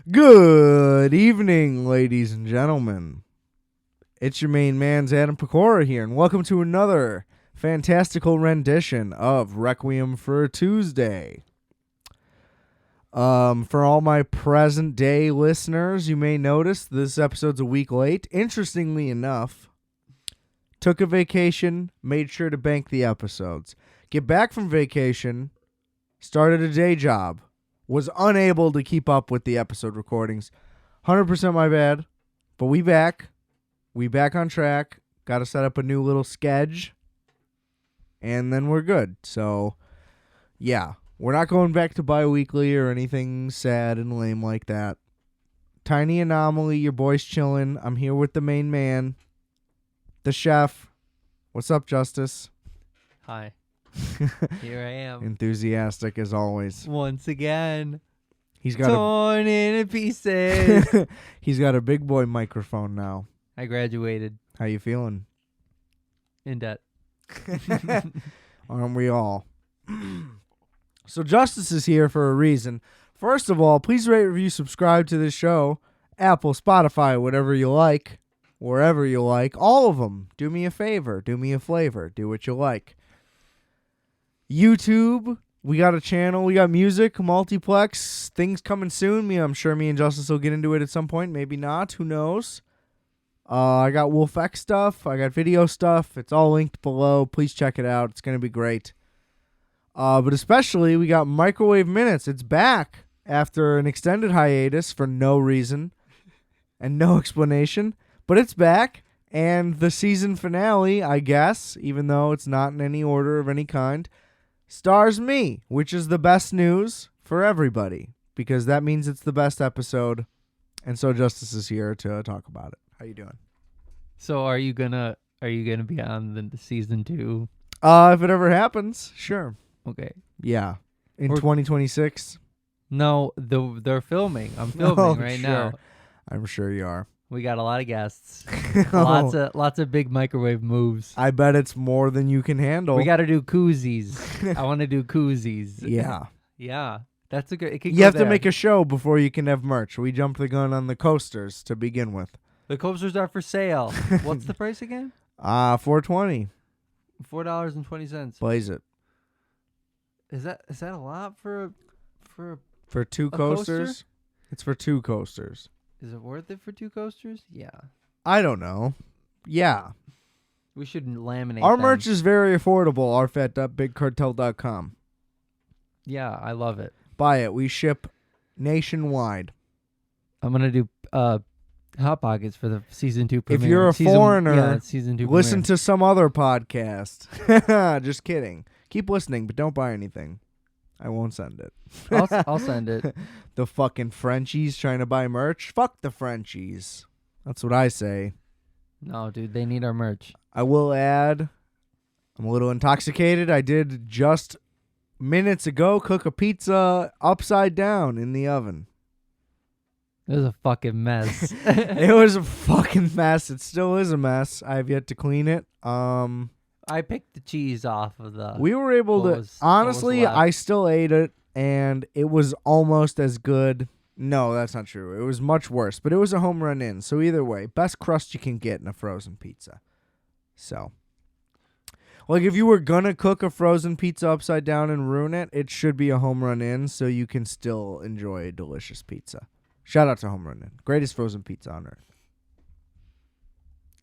Good evening, ladies and gentlemen. It's your main man's Adam Pecora here, and welcome to another fantastical rendition of Requiem for a Tuesday. For all my present day listeners, you may notice this episode's a week late. Interestingly enough, took a vacation, made sure to bank the episodes. Get back from vacation, started a day job. Was unable to keep up with the episode recordings. 100% my bad. But we back. We back on track. Got to set up a new little sketch. And then we're good. So, yeah. We're not going back to bi-weekly or anything sad and lame like that. Tiny anomaly. Your boy's chilling. I'm here with the main man. The chef. What's up, Justice? Hi. Here I am. Enthusiastic as always. Once again. He's got torn in pieces. He's got a big boy microphone now. I graduated. How you feeling? In debt. Aren't we all? So Justice is here for a reason. First of all, please rate, review, subscribe to this show. Apple, Spotify, whatever you like. Wherever you like. All of them. Do me a favor. Do me a flavor. Do what you like. YouTube, we got a channel, we got music, multiplex, things coming soon. I'm sure me and Justice will get into it at some point, maybe not, who knows. I got Wolf X stuff, I got video stuff, it's all linked below. Please check it out, it's going to be great. But especially, we got Microwave Minutes. It's back after an extended hiatus for no reason and no explanation, but it's back. And the season finale, I guess, even though it's not in any order of any kind, stars me, which is the best news for everybody, because that means it's the best episode, and so Justice is here to talk about it. How you doing? So are you gonna be on the season 2? If it ever happens, sure. Okay. Yeah. In 2026? No, they're filming. I'm filming right now. I'm sure you are. We got a lot of guests. Lots of big microwave moves. I bet it's more than you can handle. We got to do koozies. I want to do koozies. Yeah. Yeah. That's a good. You have to make a show before you can have merch. We jumped the gun on the coasters to begin with. The coasters are for sale. What's the price again? $4.20. $4.20. Blaze it. Is that a lot for two coasters? Coaster? It's for 2 coasters. Is it worth it for 2 coasters? Yeah. I don't know. Yeah. We should laminate Our them. merch is very affordable. RFAT.bigcartel.com. Yeah, I love it. Buy it. We ship nationwide. I'm going to do Hot Pockets for the season 2 premiere. If you're a foreigner, season 2 listen premiere. to some other podcast. Just kidding. Keep listening, but don't buy anything. I won't send it. I'll send it. The fucking Frenchies trying to buy merch? Fuck the Frenchies. That's what I say. No, dude, they need our merch. I will add, I'm a little intoxicated. I did just minutes ago cook a pizza upside down in the oven. It was a fucking mess. It was a fucking mess. It still is a mess. I have yet to clean it. I picked the cheese off of the... We were able to... Honestly, I still ate it, and it was almost as good. No, that's not true. It was much worse, but it was a home run in. So either way, best crust you can get in a frozen pizza. So, like, if you were going to cook a frozen pizza upside down and ruin it, it should be a home run in so you can still enjoy a delicious pizza. Shout out to Home Run In. Greatest frozen pizza on earth.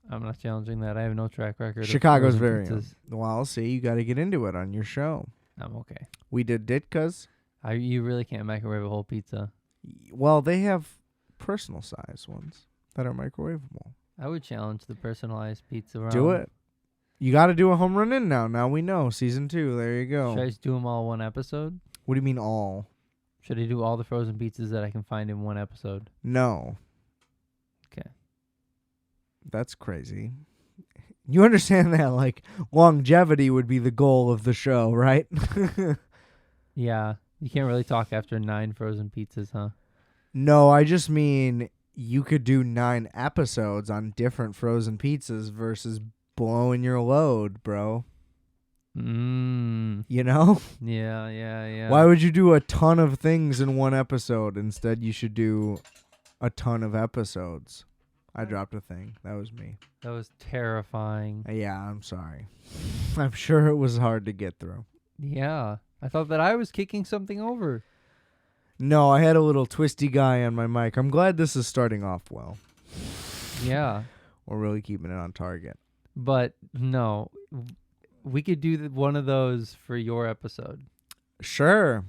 I'm not challenging that. I have no track record. Chicago's of very pizzas. Well, see, you got to get into it on your show. I'm okay. We did Ditka's. You really can't microwave a whole pizza. Well, they have personal size ones that are microwavable. I would challenge the personalized pizza round. Do it. You got to do a home run in now. Now we know. Season 2. There you go. Should I just do them all one episode? What do you mean all? Should I do all the frozen pizzas that I can find in one episode? No. Okay. That's crazy. You understand that, like, longevity would be the goal of the show, right? Yeah. You can't really talk after 9 frozen pizzas, huh? No, I just mean you could do 9 episodes on different frozen pizzas versus blowing your load, bro. You know? Yeah. Why would you do a ton of things in one episode? Instead, you should do a ton of episodes. I dropped a thing. That was me. That was terrifying. Yeah, I'm sorry. I'm sure it was hard to get through. Yeah. I thought that I was kicking something over. No, I had a little twisty guy on my mic. I'm glad this is starting off well. Yeah. We're really keeping it on target. But no, we could do one of those for your episode. Sure.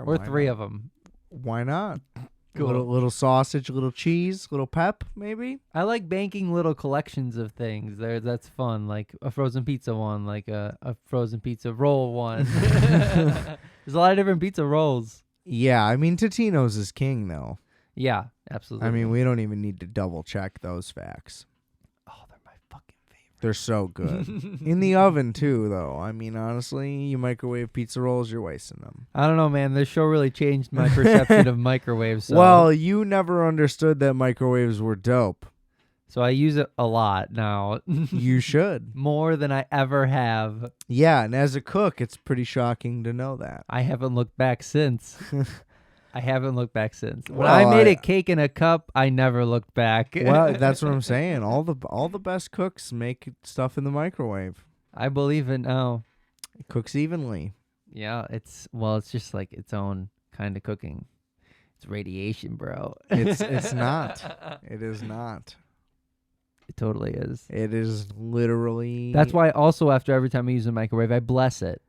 Or three of them. Why not? Cool. Little sausage, little cheese, little pep, maybe? I like banking little collections of things. That's fun. Like a frozen pizza one, like a frozen pizza roll one. There's a lot of different pizza rolls. Yeah, I mean, Totino's is king, though. Yeah, absolutely. I mean, we don't even need to double check those facts. Oh, they're my fucking favorite. They're so good. In the oven, too, though. I mean, honestly, you microwave pizza rolls, you're wasting them. I don't know, man. This show really changed my perception of microwaves. So. Well, you never understood that microwaves were dope. So I use it a lot now. You should. More than I ever have. Yeah, and as a cook, it's pretty shocking to know that. I haven't looked back since. When Well, I made a cake in a cup, I never looked back. Well, that's what I'm saying. All the best cooks make stuff in the microwave. I believe it now. It cooks evenly. Yeah, it's just like its own kind of cooking. It's radiation, bro. It's not. It is not. It totally is. It is literally. That's why also after every time I use a microwave, I bless it.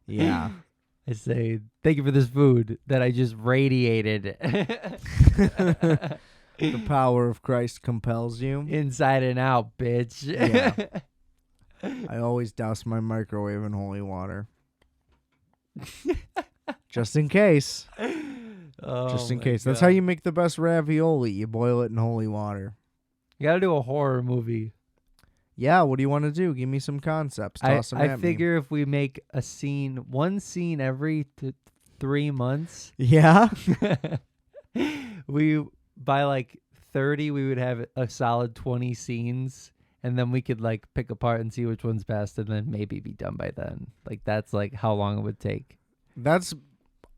Yeah. I say, thank you for this food that I just radiated. The power of Christ compels you. Inside and out, bitch. Yeah. I always douse my microwave in holy water. Just in case. Just in case. That's how you make the best ravioli. You boil it in holy water. You gotta do a horror movie. Yeah, what do you want to do? Give me some concepts. Toss them I at figure if we make one scene every 3 months. Yeah? We by like 30 we would have a solid 20 scenes, and then we could like pick apart and see which one's best, and then maybe be done by then. Like that's like how long it would take.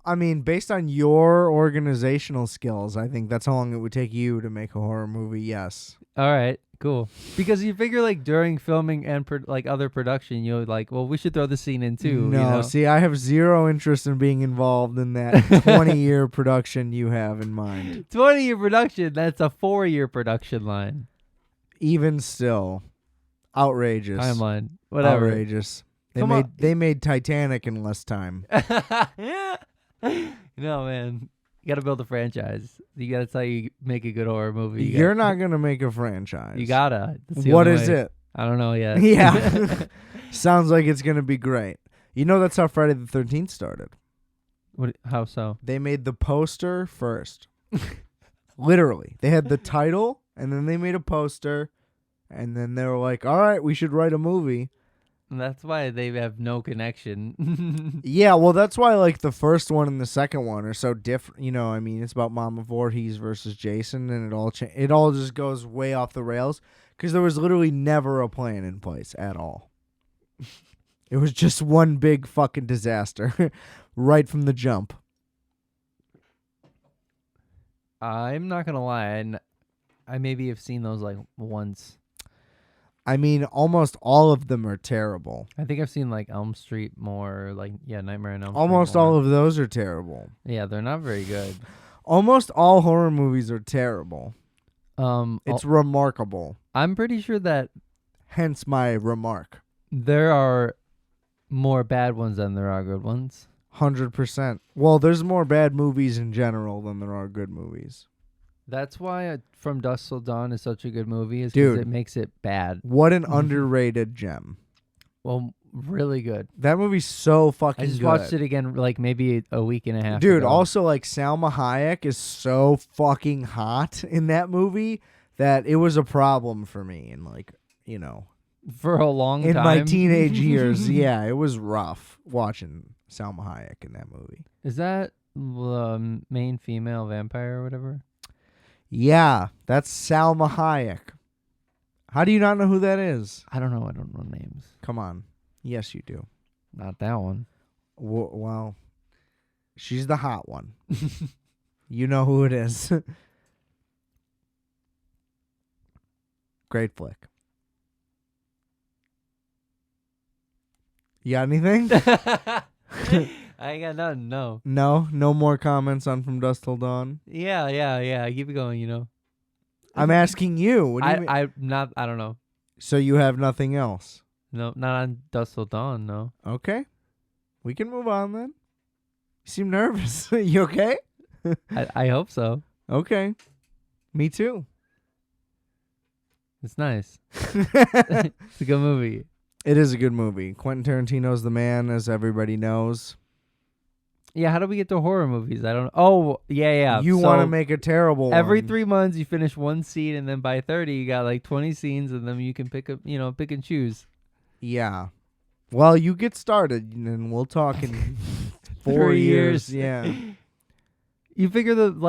I mean, based on your organizational skills, I think that's how long it would take you to make a horror movie, yes. All right, cool. Because you figure like during filming and like other production, you're like, well, we should throw the scene in too. No, you know? See, I have zero interest in being involved in that 20-year production you have in mind. 20-year production, that's a 4-year production line. Even still, outrageous. Timeline, whatever. Outrageous. They made Titanic in less time. No, man. You got to build a franchise. You got to tell you make a good horror movie. You're not going to make a franchise. You got to. What is it? I don't know yet. Yeah. Sounds like it's going to be great. You know that's how Friday the 13th started. How so? They made the poster first. Literally. They had the title, and then they made a poster, and then they were like, all right, we should write a movie. That's why they have no connection. Yeah, well, that's why like the first one and the second one are so different. You know, I mean, it's about Mama Voorhees versus Jason, and it all just goes way off the rails because there was literally never a plan in place at all. It was just one big fucking disaster right from the jump. I'm not gonna lie, I maybe have seen those like once. I mean, almost all of them are terrible. I think I've seen like Elm Street more, like Nightmare on Elm Street. Almost all of those are terrible. Yeah, they're not very good. Almost all horror movies are terrible. It's remarkable. I'm pretty sure that Hence my remark. there are more bad ones than there are good ones. 100%. Well, there's more bad movies in general than there are good movies. That's why From Dusk Till Dawn is such a good movie, is Dude, because it makes it bad. What an underrated gem. Well, really good. That movie's so fucking I just good. watched it again like maybe a week and a half Dude, ago. also like Salma Hayek is so fucking hot in that movie that it was a problem for me and like, you know, for a long time. in my teenage years. Yeah, it was rough watching Salma Hayek in that movie. Is that the main female vampire or whatever? Yeah, that's Salma Hayek. How do you not know who that is? I don't know. I don't know names. Come on. Yes, you do. Not that one. Well, she's the hot one. You know who it is. Great flick. You got anything? I ain't got nothing. No. No more comments on From Dusk Till Dawn. Yeah. Keep it going. You know. I'm asking you. What do you mean? I don't know. So you have nothing else? No, not on Dusk Till Dawn. No. Okay, we can move on then. You seem nervous. You okay? I hope so. Okay, me too. It's nice. It's a good movie. It is a good movie. Quentin Tarantino's the man, as everybody knows. Yeah, how do we get to horror movies? I don't know. Oh, yeah. You want to make a terrible one. Every 3 months you finish one scene, and then by 30 you got like 20 scenes, and then you can pick and choose. Yeah. Well, you get started, and we'll talk in 4 3 years. years. Yeah. You figure that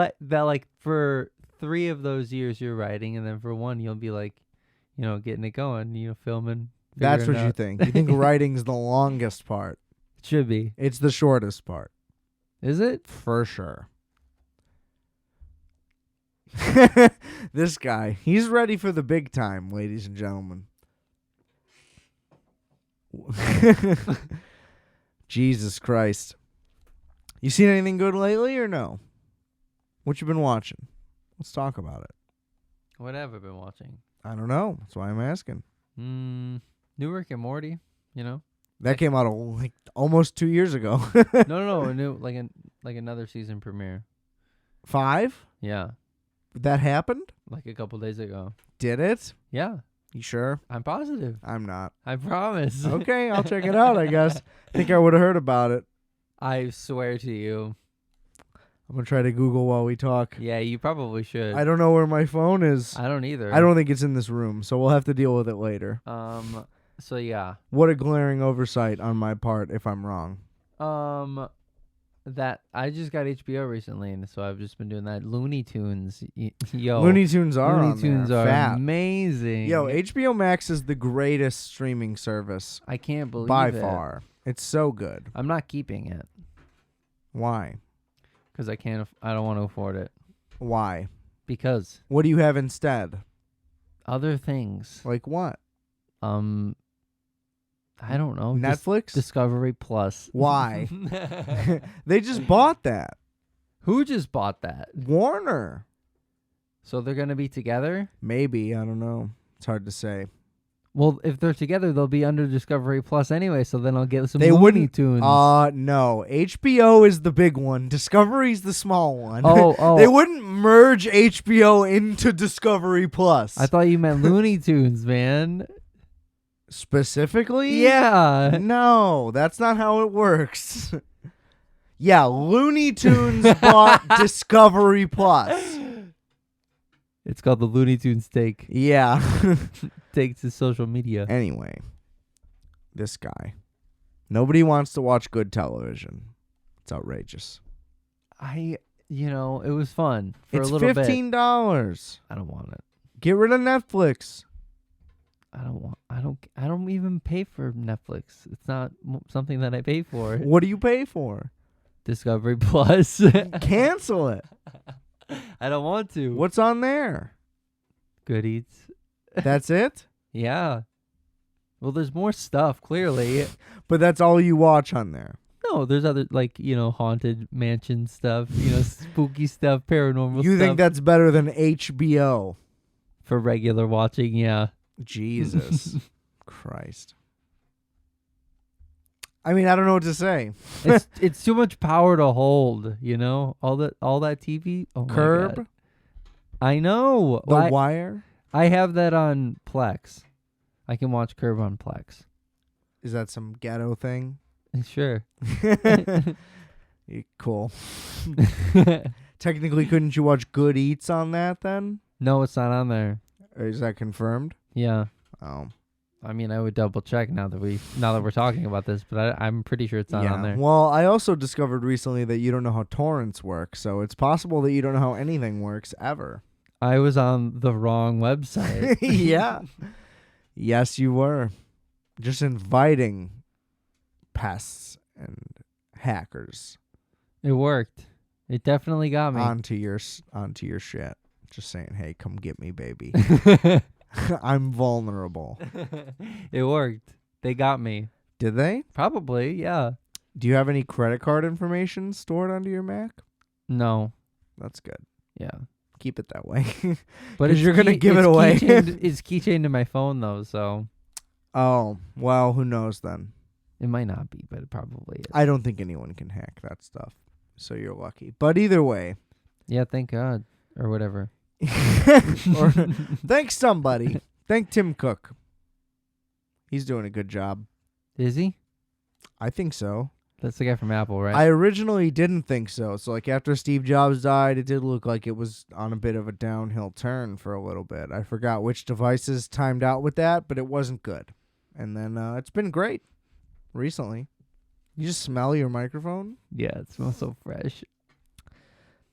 like for 3 of those years you're writing, and then for 1 you'll be like, getting it going, filming. That's what figuring you out. think. You think writing's the longest part. It should be. It's the shortest part. Is it? For sure. This guy, he's ready for the big time, ladies and gentlemen. Jesus Christ. You seen anything good lately or no? What you been watching? Let's talk about it. What have I been watching? I don't know. That's why I'm asking. New Rick and Morty, That came out like almost 2 years ago. No, a new like another season premiere. 5? Yeah, That happened? like a couple days ago. Did it? Yeah, You sure? I'm positive. I'm not. I promise. Okay, I'll check it out, I guess. I think I would have heard about it. I swear to you. I'm going to try to Google while we talk. Yeah, you probably should. I don't know where my phone is. I don't either. I don't think it's in this room, so we'll have to deal with it later. So yeah. What a glaring oversight on my part if I'm wrong. That I just got HBO recently, and so I've just been doing that. Looney Tunes, yo. Looney Tunes are Looney on Tunes there. are Fat. amazing. Yo, HBO Max is the greatest streaming service I can't believe by it. far. It's so good. I'm not keeping it Why? because I can't. I don't want to afford it Why? because What do you have instead? other things. Like what? I don't know. Netflix? Discovery Plus. Why? They just bought that. Who just bought that? Warner. So they're gonna be together? Maybe. I don't know. It's hard to say. Well, if they're together, they'll be under Discovery Plus anyway. So then I'll get some They Looney wouldn't. Tunes. No. HBO is the big one. Discovery's the small one. Oh. They wouldn't merge HBO into Discovery Plus. I thought you meant Looney Tunes, man. Specifically? Yeah. No, that's not how it works. Yeah, Looney Tunes bought Discovery Plus. It's called the Looney Tunes Take. Yeah. Take to social media. Anyway, this guy. Nobody wants to watch good television. It's outrageous. It was fun for It's a little $15. bit. I don't want it. Get rid of Netflix. I don't even pay for Netflix. It's not something that I pay for. What do you pay for? Discovery Plus. Cancel it. I don't want to. What's on there? Good Eats. That's it? Yeah. Well, there's more stuff, clearly. But that's all you watch on there. No, there's other, haunted mansion stuff, spooky stuff, paranormal stuff. You think that's better than HBO? For regular watching, yeah. Jesus Christ. I mean, I don't know what to say. It's too much power to hold, all that TV. Oh my Curb? God. I know. The Wire? I have that on Plex. I can watch Curb on Plex. Is that some ghetto thing? Sure. Cool. Technically, couldn't you watch Good Eats on that then? No, it's not on there. Or is that confirmed? Yeah. Oh. I mean, I would double check now that we're talking about this, but I'm pretty sure it's not on there. Well, I also discovered recently that you don't know how torrents work, so it's possible that you don't know how anything works ever. I was on the wrong website. Yeah. Yes, you were. Just inviting pests and hackers It worked. It definitely got me. onto your shit. Just saying, hey, come get me, baby. I'm vulnerable. It worked. They got me. Did they? Probably, yeah. Do you have any credit card information stored onto your Mac? No. That's good. Yeah. Keep it that way. But 'Cause you're gonna give it away. It's keychained to my phone though, so Oh, well, who knows then? it might not be, but it probably is. I don't think anyone can hack that stuff. So you're lucky. But either way. Yeah, thank God. Or whatever. Or thank somebody. Thank Tim Cook. He's doing a good job. Is he? I think so. That's the guy from Apple, right? I originally didn't think so. So, like, after Steve Jobs died, it did look like it was on a bit of a downhill turn for a little bit. I forgot which devices timed out with that, but it wasn't good. And then it's been great recently. You just smell your microphone? Yeah, it smells so fresh.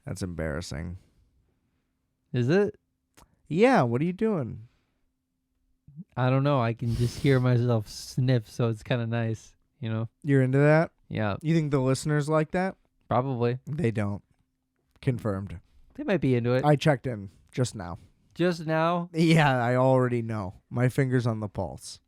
That's embarrassing. Is it? Yeah, what are you doing? I don't know. I can just hear myself sniff, so it's kind of nice, you know? You're into that? Yeah, You think the listeners like that? probably. They don't. Confirmed. They might be into it. I checked in just now. Just now, Yeah, I already know. My finger's on the pulse.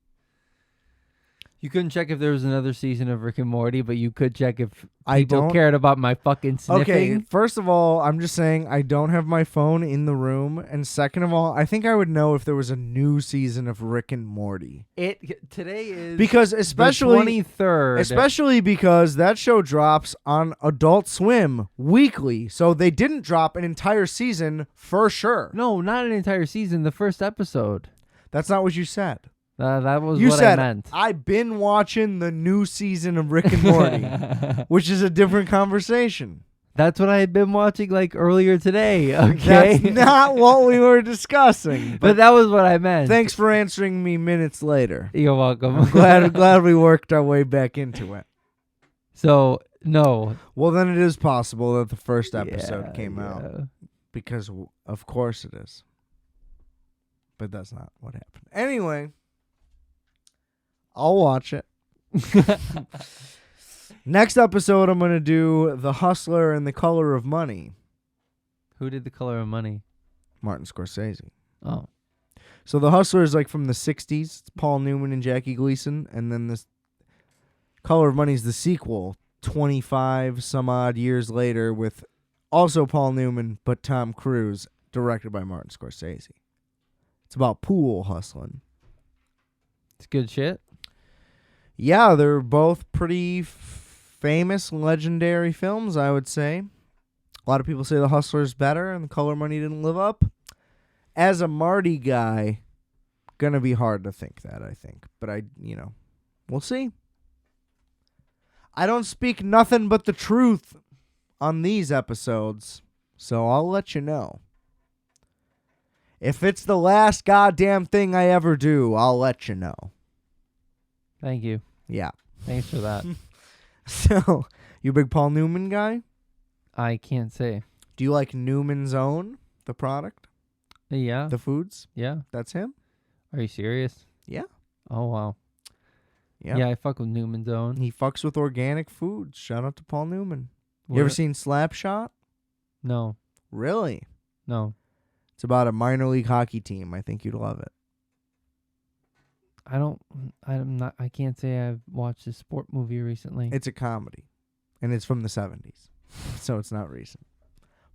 you couldn't check if there was another season of Rick and Morty, but you could check if I people don't. cared about my fucking sniffing. Okay, first of all, I'm just saying I don't have my phone in the room. And second of all, I think I would know if there was a new season of Rick and Morty. Today is Because especially 23rd. because that show drops on Adult Swim weekly. So they didn't drop an entire season for sure. No, not an entire season. The first episode. That's not what you said. That was You what said, I meant. I've been watching the new season of Rick and Morty, which is a different conversation. That's what I had been watching like earlier today. Okay, That's not what we were discussing. but that was what I meant. Thanks for answering me minutes later. You're welcome. I'm glad we worked our way back into it. So no, Well, then it is possible that the first episode came yeah. out because, of course, it is. But that's not what happened. Anyway, I'll watch it. Next episode, I'm going to do The Hustler and the Color of Money. Who did The Color of Money? Martin Scorsese. Oh, So The Hustler is like from the 60s. It's Paul Newman and Jackie Gleason. And then this Color of Money is the sequel, 25 some odd years later, with also Paul Newman, but Tom Cruise, directed by Martin Scorsese. It's about pool hustling. it's good shit. Yeah, they're both pretty famous, legendary films, I would say. A lot of people say The Hustler's better and The Color of Money didn't live up. As a Marty guy, gonna be hard to think that, I think. But we'll see. I don't speak nothing but the truth on these episodes, so I'll let you know. If it's the last goddamn thing I ever do, I'll let you know. Thank you. Yeah. Thanks for that. So, you a big Paul Newman guy? I can't say. Do you like Newman's Own, the product, Yeah. the foods? Yeah. That's him? Are you serious? Yeah. Oh wow. Yeah. Yeah, I fuck with Newman's Own. He fucks with organic foods. Shout out to Paul Newman. You ever seen Slapshot? No. Really? No. It's about a minor league hockey team. I think you'd love it. I can't say I've watched a sport movie recently. It's a comedy, and it's from the 70s, so it's not recent.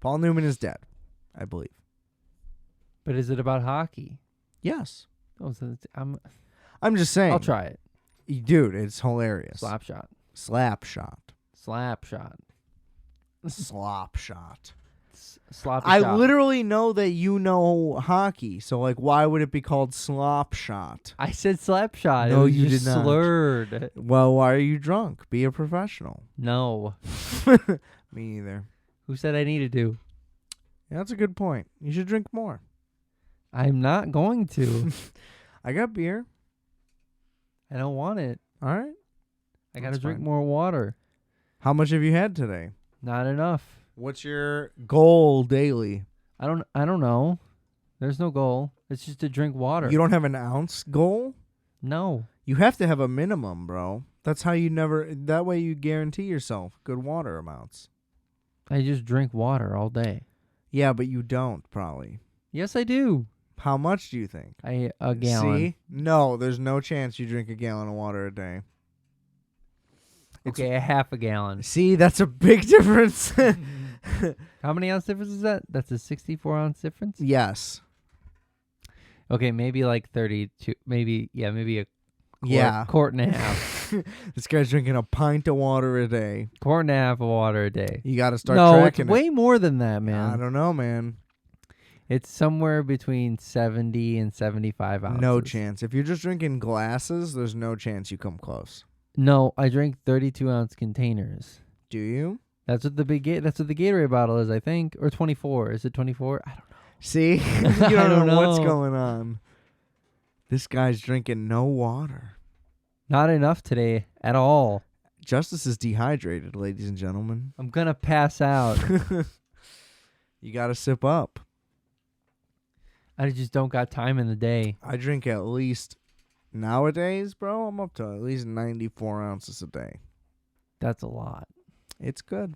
Paul Newman is dead, I believe. But is it about hockey? Yes. Oh, so I'm just saying. I'll try it. Dude, it's hilarious. Slapshot. Slapshot. Slapshot. Slopshot. Sloppy I shot. literally know that you know hockey, so why would it be called slop shot? I said slapshot. No, it was you just did not. slurred. Well, why are you drunk? Be a professional. No. Me either. Who said I needed to? Yeah, that's a good point. You should drink more. I'm not going to. I got beer. I don't want it. All right. I gotta That's drink fine. more water. How much have you had today? Not enough. What's your goal daily? I don't know. There's no goal. It's just to drink water. You don't have an ounce goal? No. You have to have a minimum, bro. That's how you never... That way you guarantee yourself good water amounts. I just drink water all day. Yeah, but you don't, probably. Yes, I do. How much do you think? A gallon. See? No, there's no chance you drink a gallon of water a day. Okay, a half a gallon. See, that's a big difference. How many ounce difference is that? That's a 64 ounce difference? Yes. Okay, maybe like 32. Maybe a quart and a half. This guy's drinking a pint of water a day. Quart and a half of water a day. You got to start no, tracking it's way more than that, man. I don't know, man. It's somewhere between 70 and 75 ounces. No chance. If you're just drinking glasses, there's no chance you come close. No, I drink 32-ounce containers. Do you? That's what the Gatorade bottle is, I think, or 24. Is it 24? I don't know. See, you don't know what's going on. This guy's drinking no water. Not enough today at all. Justice is dehydrated, ladies and gentlemen. I'm gonna pass out. You got to sip up. I just don't got time in the day. I drink at least nowadays, bro. I'm up to at least 94 ounces a day. That's a lot. It's good.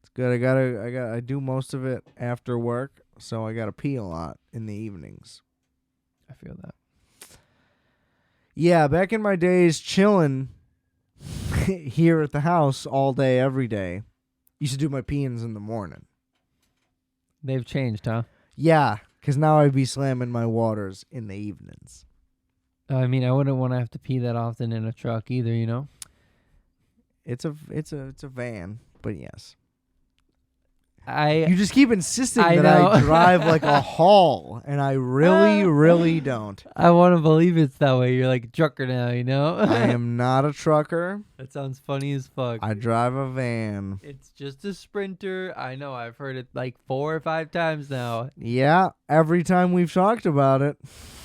It's good. I do most of it after work, so I gotta pee a lot in the evenings. I feel that. Yeah, back in my days, chilling here at the house all day, every day, used to do my peeings in the morning. They've changed, huh? Yeah, because now I'd be slamming my waters in the evenings. I mean, I wouldn't want to have to pee that often in a truck either, you know? It's a van, but yes. You just keep insisting I that know. I drive like a haul, and I really, really don't. I want to believe it's that way. You're like a trucker now, you know? I am not a trucker. That sounds funny as fuck. I drive a van. It's just a Sprinter. I know. I've heard it like 4 or 5 times now. Yeah, every time we've talked about it.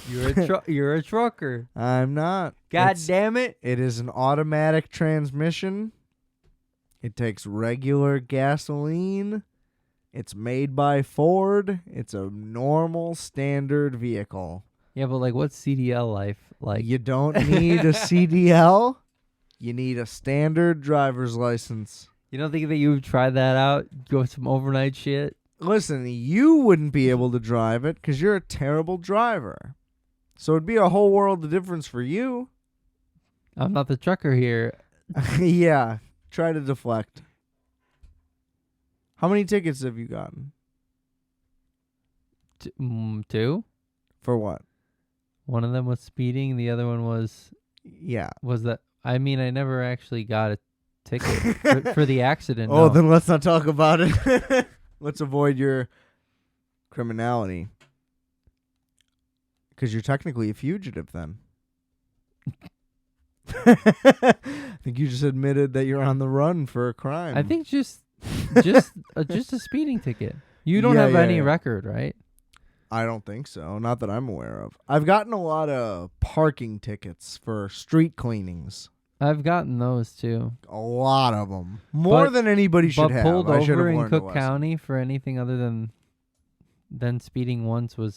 You're a trucker. I'm not. God damn it. It is an automatic transmission. It takes regular gasoline. It's made by Ford. It's a normal, standard vehicle. Yeah, but like, what's CDL life like? You don't need a CDL. You need a standard driver's license. You don't think that you would try that out? Go some overnight shit? Listen, you wouldn't be able to drive it because you're a terrible driver. So it'd be a whole world of difference for you. I'm not the trucker here. Yeah, try to deflect. How many tickets have you gotten? 2? For what? One of them was speeding. The other one was that. I mean, I never actually got a ticket for the accident. Oh, no. then let's not talk about it. Let's avoid your criminality. Because you're technically a fugitive then. I think you just admitted that you're on the run for a crime. I think just a speeding ticket. You don't have any record, right? I don't think so. Not that I'm aware of. I've gotten a lot of parking tickets for street cleanings. I've gotten those too. A lot of them. More than anybody should have. But pulled I should over have in learned Cook County for anything other than speeding once I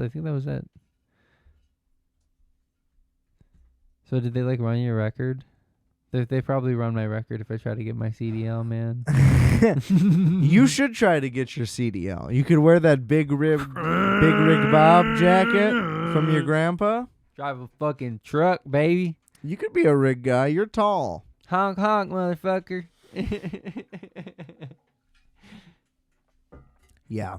think that was it. So did they like run your record? They probably run my record if I try to get my CDL, man. You should try to get your CDL. You could wear that big rig Bob jacket from your grandpa. Drive a fucking truck, baby. You could be a rig guy. You're tall. Honk, honk, motherfucker. Yeah.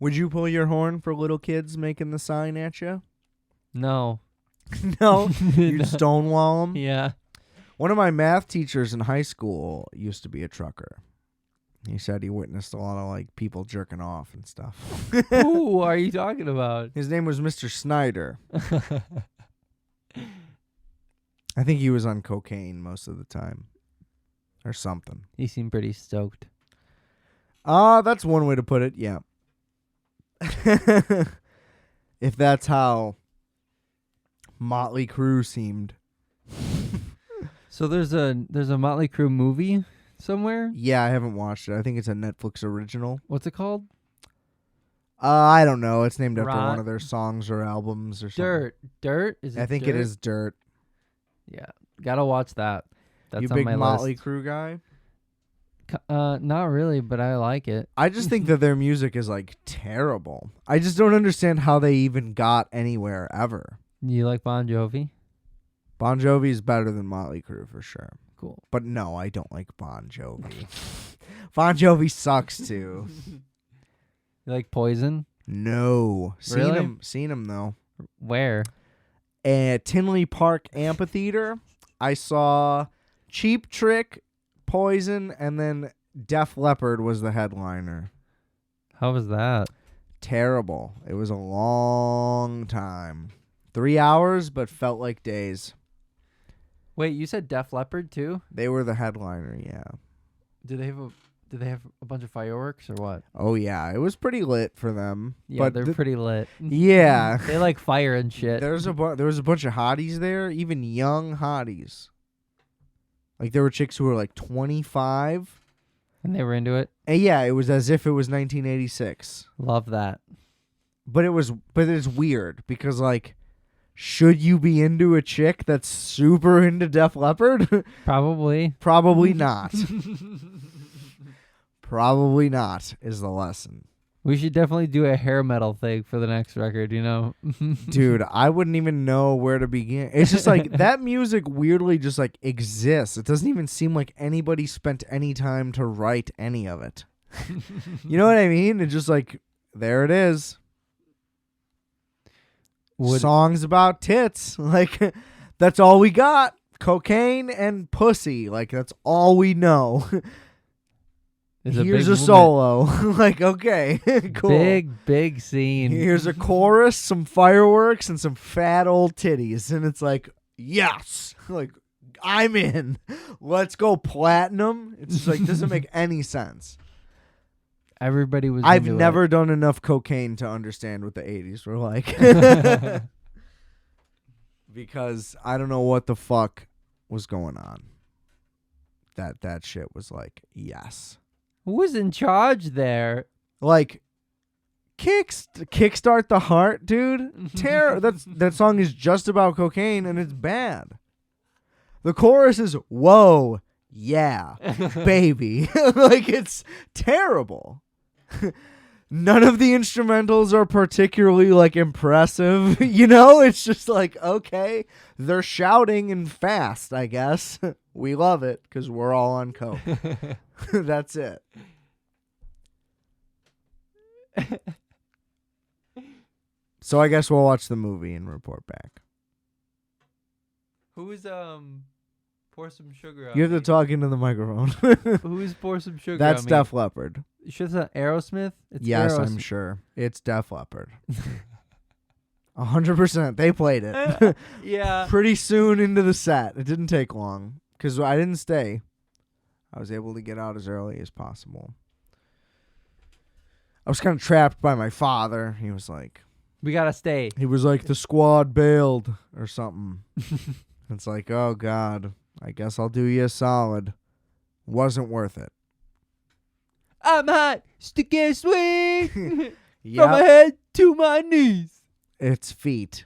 Would you pull your horn for little kids making the sign at you? No. No? You'd stonewall them? Yeah. One of my math teachers in high school used to be a trucker. He said he witnessed a lot of like people jerking off and stuff. Who are you talking about? His name was Mr. Snyder. I think he was on cocaine most of the time. Or something. He seemed pretty stoked. That's one way to put it, yeah. If that's how Motley Crue seemed. So there's a Motley Crue movie somewhere? Yeah, I haven't watched it. I think it's a Netflix original. What's it called? I don't know. It's named after Ron- one of their songs or albums or something. Dirt? Is it I think Dirt? it is Dirt. Yeah, gotta watch that. That's You on big my Motley list. Crue guy? Not really, but I like it. I just think that their music is like terrible. I just don't understand how they even got anywhere ever. You like Bon Jovi? Bon Jovi is better than Motley Crue for sure. Cool. But no, I don't like Bon Jovi. Bon Jovi sucks too. You like Poison? No. Really? Seen him though. Where? At Tinley Park Amphitheater, I saw Cheap Trick, Poison, and then Def Leppard was the headliner. How was that? Terrible. It was a long time. 3 hours, but felt like days. Wait, you said Def Leppard too? They were the headliner, yeah. Do they have a bunch of fireworks or what? Oh, yeah. It was pretty lit for them. Yeah, but they're pretty lit. Yeah. They like fire and shit. There was a bunch of hotties there, even young hotties. Like, there were chicks who were like 25. And they were into it. And yeah, it was as if it was 1986. Love that. But it's weird because, like, should you be into a chick that's super into Def Leppard? Probably. Probably not. Probably not is the lesson. We should definitely do a hair metal thing for the next record, you know? Dude, I wouldn't even know where to begin. It's just like that music weirdly just like exists. It doesn't even seem like anybody spent any time to write any of it. You know what I mean? It's just like, there it is. Songs about tits. Like, that's all we got. Cocaine and pussy. Like, that's all we know. Here's a solo. Like, okay, cool. Big scene. Here's a chorus, some fireworks, and some fat old titties. And it's like, yes. Like, I'm in. Let's go platinum. It's just like, doesn't make any sense. Everybody was I've into never it. done enough cocaine to understand what the 80s were like. Because I don't know what the fuck was going on. That shit was like, yes. Who was in charge there? Like, kickstart the heart, dude. That song is just about cocaine and it's bad. The chorus is, whoa, yeah, baby. Like, it's terrible. None of the instrumentals are particularly, like, impressive. You know, it's just like, okay, they're shouting and fast, I guess. We love it because we're all on coke. That's it. So I guess we'll watch the movie and report back. Who is pour some sugar on You have me? to talk into the microphone. Who is pour some sugar That's on me? Def Leppard. You sure it's not Aerosmith? It's Yes, Aerosmith. I'm sure. It's Def Leppard. 100%. They played it. Yeah. Pretty soon into the set. It didn't take long because I didn't stay. I was able to get out as early as possible. I was kind of trapped by my father. He was like, We gotta stay. the squad bailed or something. It's like, oh, God, I guess I'll do you a solid. Wasn't worth it. I'm hot, stick and swing from my Yeah, head to my knees. it's feet.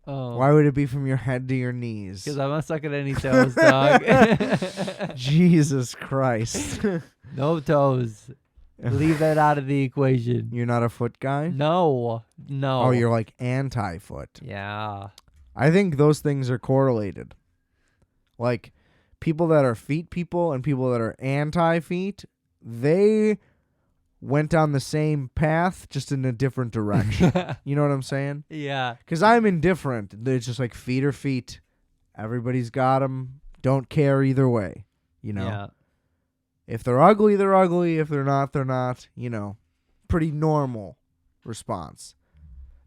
Oh, Why would it be from your head to your knees? because I'm not sucking any toes, dog. Jesus Christ. No toes. Leave that out of the equation. You're not a foot guy? No. Oh, you're like anti-foot. Yeah. I think those things are correlated. Like, people that are feet people and people that are anti-feet, they went down the same path, just in a different direction. You know what I'm saying? Yeah. Because I'm indifferent. It's just like feet are feet. Everybody's got them. Don't care either way. You know? Yeah. If they're ugly, they're ugly. If they're not, they're not. You know, pretty normal response.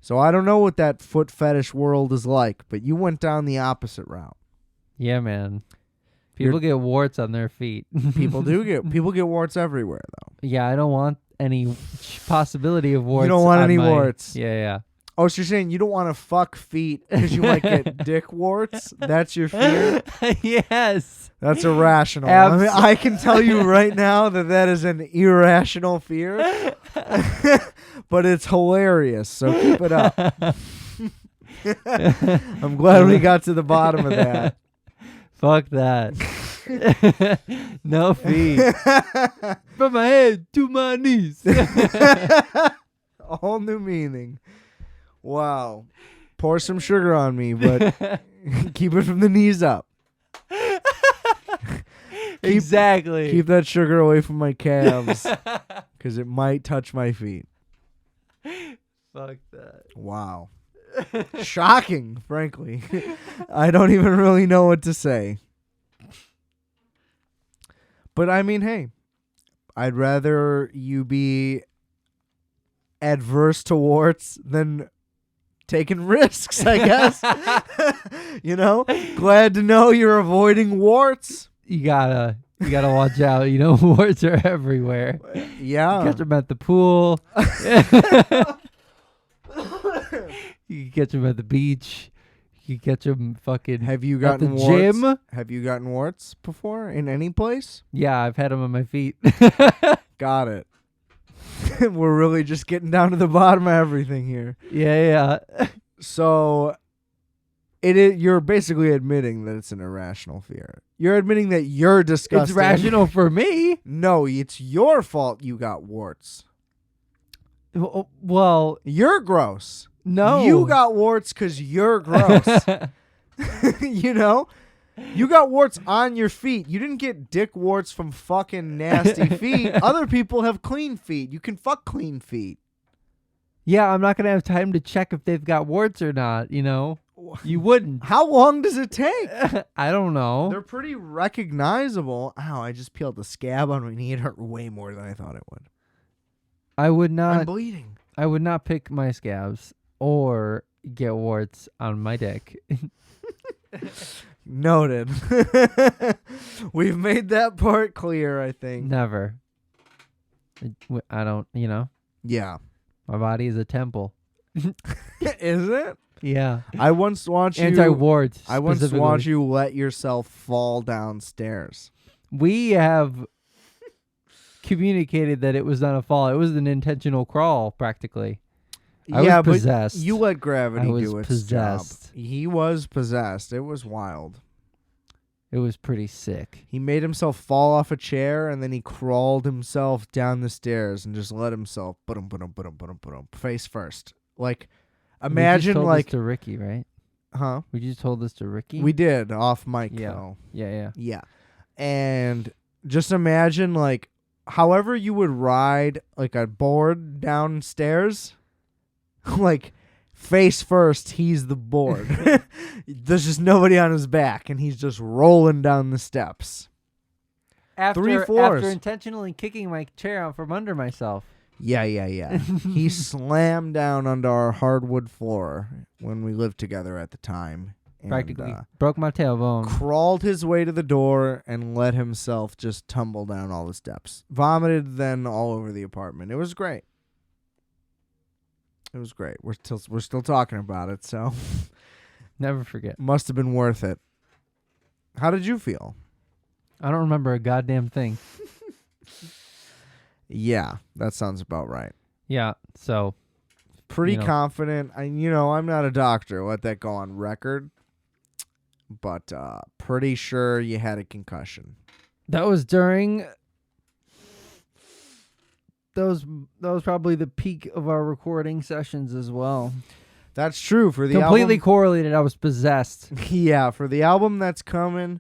So I don't know what that foot fetish world is like, but you went down the opposite route. Yeah, man. People get warts on their feet. People get warts everywhere, though. Yeah, I don't want any possibility of warts. You don't want on any my- warts. Yeah. Oh, so you're saying you don't want to fuck feet because you might get dick warts? That's your fear? Yes. That's irrational. Abs- I can tell you right now that is an irrational fear. But it's hilarious, so keep it up. I'm glad we got to the bottom of that. Fuck that. No fee. From my head to my knees. A whole new meaning. Wow. Pour some sugar on me, but keep it from the knees up. Exactly. Keep that sugar away from my calves, because it might touch my feet. Fuck that. Wow. Shocking, frankly. I don't even really know what to say. But I mean, hey, I'd rather you be adverse to warts than taking risks, I guess. You know, glad to know you're avoiding warts. You gotta watch out. You know, warts are everywhere. Yeah. You catch them at the pool. You can catch them at the beach. You can catch them fucking Have you at gotten the warts? gym. Have you gotten warts before in any place? Yeah, I've had them on my feet. Got it. We're really just getting down to the bottom of everything here. Yeah. So you're basically admitting that it's an irrational fear. You're admitting that you're disgusting. It's rational for me. No, it's your fault you got warts. Well, You're gross. no. You got warts because you're gross. You know? You got warts on your feet. You didn't get dick warts from fucking nasty feet. Other people have clean feet. You can fuck clean feet. Yeah, I'm not going to have time to check if they've got warts or not, you know? You wouldn't. How long does it take? I don't know. They're pretty recognizable. Ow, I just peeled the scab on my knee. It hurt way more than I thought it would. I would I'm not bleeding. I would not pick my scabs or get warts on my dick. Noted. We've made that part clear, I think. Never. I don't, you know. Yeah. My body is a temple. Is it? Yeah. I once watched Anti-warts. I once specifically. watched you let yourself fall downstairs. We have communicated that it was not a fall. It was an intentional crawl, practically. I was possessed. But you let gravity I was do its possessed. job. He was possessed. It was wild. It was pretty sick. He made himself fall off a chair, and then he crawled himself down the stairs and just let himself face first. Like, imagine, we just told like, this to Ricky, right? huh? We just told this to Ricky. We did off mic, Yeah. though. Yeah. Yeah. And just imagine, like, however you would ride, like, a board downstairs, like, face first, he's the board. There's just nobody on his back, and he's just rolling down the steps. After 3 floors. After intentionally kicking my chair out from under myself. Yeah. He slammed down onto our hardwood floor when we lived together at the time. And, Practically broke my tailbone. crawled his way to the door and let himself just tumble down all the steps. Vomited then all over the apartment. It was great. It was great. We're still talking about it, so Never forget. must have been worth it. How did you feel? I don't remember a goddamn thing. Yeah, that sounds about right. Yeah, so Pretty You know. confident. I'm not a doctor. Let that go on record. But pretty sure you had a concussion. that was during. That was probably the peak of our recording sessions as well. That's true for the Completely album. correlated. I was possessed. Yeah, for the album that's coming,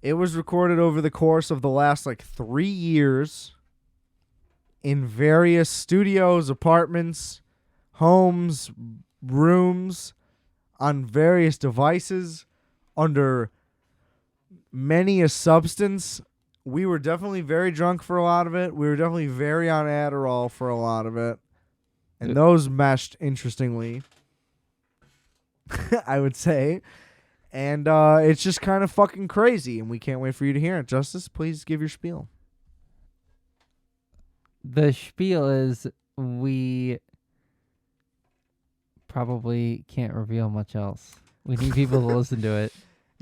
it was recorded over the course of the last 3 years in various studios, apartments, homes, rooms, on various devices, under many a substance. We were definitely very drunk for a lot of it. We were definitely very on Adderall for a lot of it. And those meshed interestingly, I would say. And it's just kind of fucking crazy, and we can't wait for you to hear it. Justice, please give your spiel. The spiel is we probably can't reveal much else. We need people to listen to it.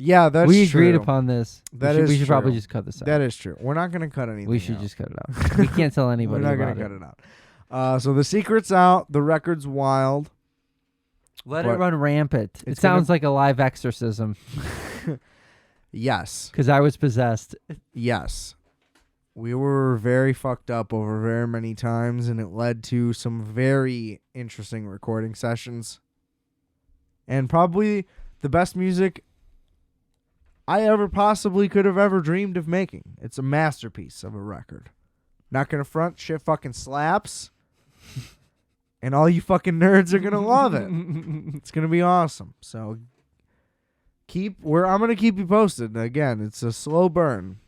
Yeah, that's we true. agreed upon this. We should probably true. just cut this out. That is true. We're not going to cut anything We should out. just cut it out. We can't tell anybody We're not about gonna it. cut it out. So the secret's out. The record's wild. Let it But run rampant. It it's sounds like a live exorcism Yes. because I was possessed. Yes. We were very fucked up over very many times, and it led to some very interesting recording sessions. And probably the best music I ever possibly could have ever dreamed of making. It's a masterpiece of a record. Not gonna front, shit fucking slaps. And all you fucking nerds are gonna love it. It's gonna be awesome. So I'm gonna keep you posted. Again, it's a slow burn.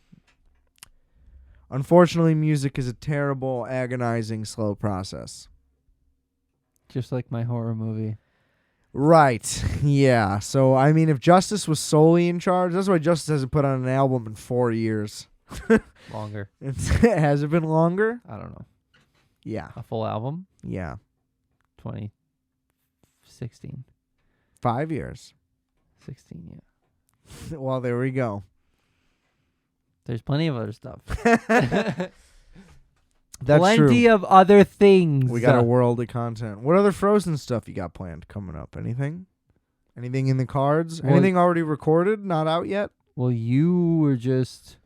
Unfortunately, music is a terrible, agonizing, slow process. Just like my horror movie. Right. Yeah. So, I mean, if Justice was solely in charge, that's why Justice hasn't put on an album in 4 years. Longer. Has it been longer? I don't know. Yeah. A full album? Yeah. 2016. 5 years. 16, yeah. Well, there we go. There's plenty of other stuff. That's Plenty true. of other things. We got a world of content. What other Frozen stuff you got planned coming up? Anything? Anything in the cards? Well, Anything already recorded? Not out yet? Well, you were just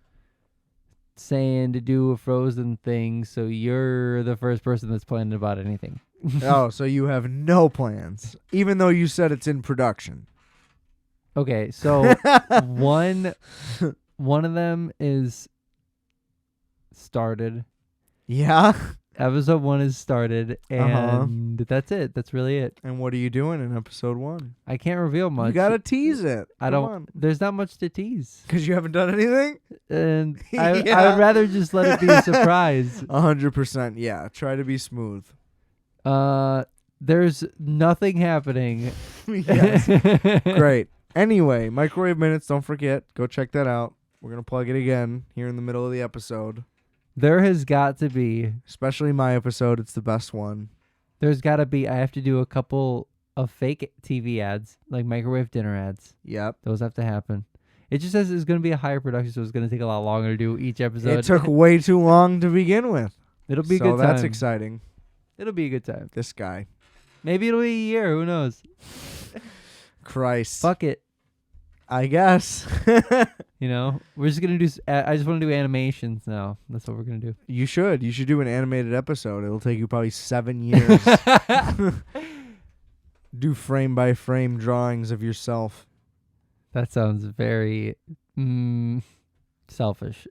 saying to do a Frozen thing, so you're the first person that's planning about anything. Oh, so you have no plans, even though you said it's in production. Okay, so one of them is started. Yeah? Episode 1 is started, and that's it. That's really it. And what are you doing in episode 1? I can't reveal much. You gotta tease it. I don't. There's not much to tease, Because you haven't done anything? and I would Yeah. rather just let it be a surprise. 100%. Yeah. Try to be smooth. There's nothing happening. Yes. Great. Anyway, Microwave Minutes. Don't forget. Go check that out. We're going to plug it again here in the middle of the episode. There has got to be. Especially my episode. It's the best one. There's got to be. I have to do a couple of fake TV ads, like microwave dinner ads. Yep. Those have to happen. It just says it's going to be a higher production, so it's going to take a lot longer to do each episode. It took way too long to begin with. It'll be a So good time. that's exciting. It'll be a good time. This guy. Maybe it'll be a year. Who knows? Christ. Fuck it. I guess. You know, we're just gonna do. I just want to do animations now. That's what we're gonna do. You should. You should do an animated episode. It'll take you probably 7 years. Do frame by frame drawings of yourself. That sounds very selfish.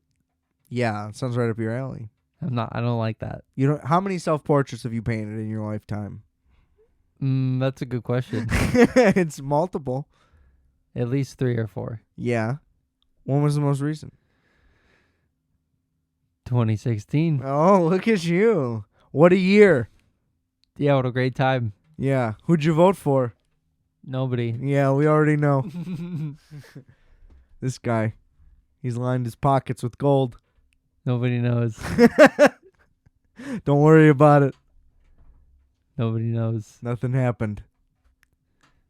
Yeah, it sounds right up your alley. I don't like that. You know, how many self-portraits have you painted in your lifetime? That's a good question. It's multiple. At least 3 or 4. Yeah. When was the most recent? 2016. Oh, look at you. What a year. Yeah, what a great time. Yeah. Who'd you vote for? Nobody. Yeah, we already know. This guy. He's lined his pockets with gold. Nobody knows. Don't worry about it. Nobody knows. Nothing happened.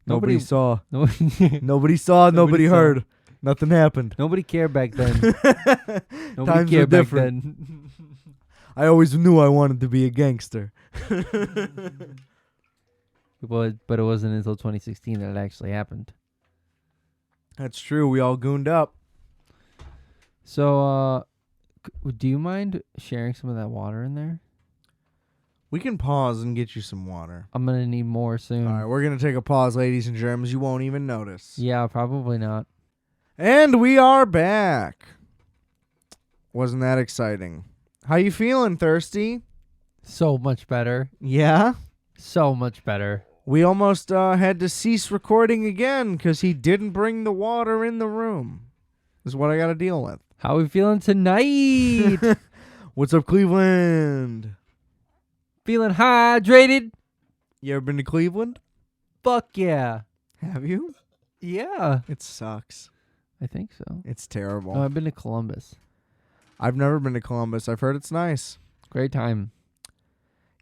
Nobody- Nobody saw. Nobody, Nobody saw. Nobody saw. heard. Nothing happened. nobody cared back then. Nobody Times cared are back different. then. I always knew I wanted to be a gangster. But it wasn't until 2016 that it actually happened. That's true. We all gooned up. So, do you mind sharing some of that water in there? We can pause and get you some water. I'm going to need more soon. All right, we're going to take a pause, ladies and germs. You won't even notice. Yeah, probably not. And we are back. Wasn't that exciting? How you feeling, Thirsty? So much better. Yeah? So much better. We almost had to cease recording again because he didn't bring the water in the room. This is what I got to deal with. How we feeling tonight? What's up, Cleveland? Feeling hydrated? You ever been to Cleveland? Fuck yeah. Have you? Yeah. It sucks. I think so. It's terrible. No, I've been to Columbus. I've never been to Columbus. I've heard it's nice. Great time.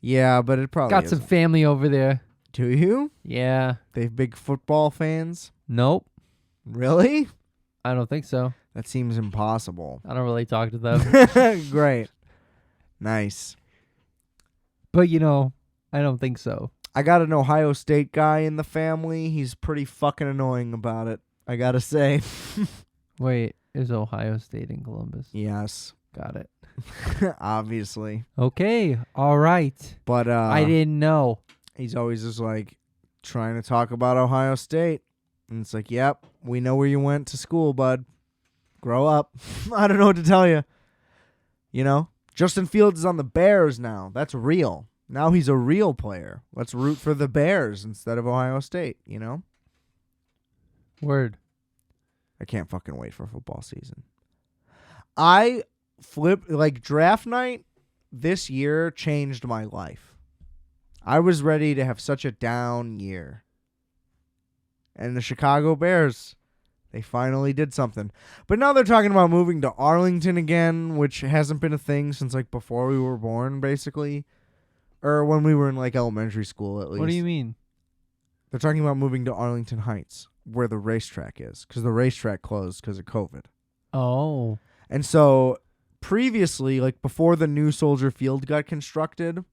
Yeah, but it probably Got isn't. some family over there. Do you? Yeah. They big football fans? Nope. Really? I don't think so. That seems impossible. I don't really talk to them. Great. Nice. But, I don't think so. I got an Ohio State guy in the family. He's pretty fucking annoying about it, I gotta say. Wait, is Ohio State in Columbus? Yes. Got it. Obviously. Okay. All right. But I didn't know. he's always just like trying to talk about Ohio State. And it's like, yep, we know where you went to school, bud. Grow up. I don't know what to tell you. Justin Fields is on the Bears now. That's real. Now he's a real player. Let's root for the Bears instead of Ohio State, Word. I can't fucking wait for football season. Draft night this year changed my life. I was ready to have such a down year. And the Chicago Bears, they finally did something. But now they're talking about moving to Arlington again, which hasn't been a thing since before we were born, basically. Or when we were in elementary school, at least. What do you mean? They're talking about moving to Arlington Heights, where the racetrack is, because the racetrack closed because of COVID. Oh. And so previously, before the new Soldier Field got constructed,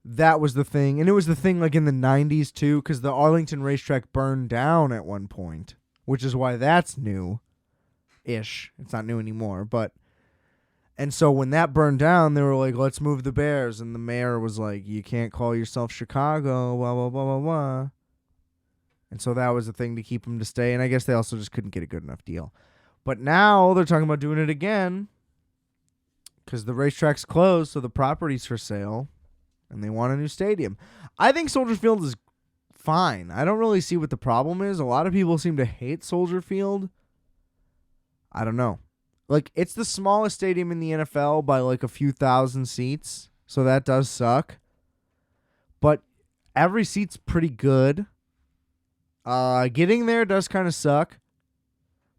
that was the thing. And it was the thing in the 90s too, because the Arlington racetrack burned down at one point, which is why that's new-ish. It's not new anymore, but... And so when that burned down, they were like, let's move the Bears. And the mayor was like, you can't call yourself Chicago, blah, blah, blah, blah, blah. And so that was the thing to keep them to stay. And I guess they also just couldn't get a good enough deal. But now they're talking about doing it again because the racetrack's closed, so the property's for sale, and they want a new stadium. I think Soldier Field is fine. I don't really see what the problem is. A lot of people seem to hate Soldier Field. I don't know. It's the smallest stadium in the NFL by a few thousand seats, so that does suck. But every seat's pretty good. Getting there does kind of suck.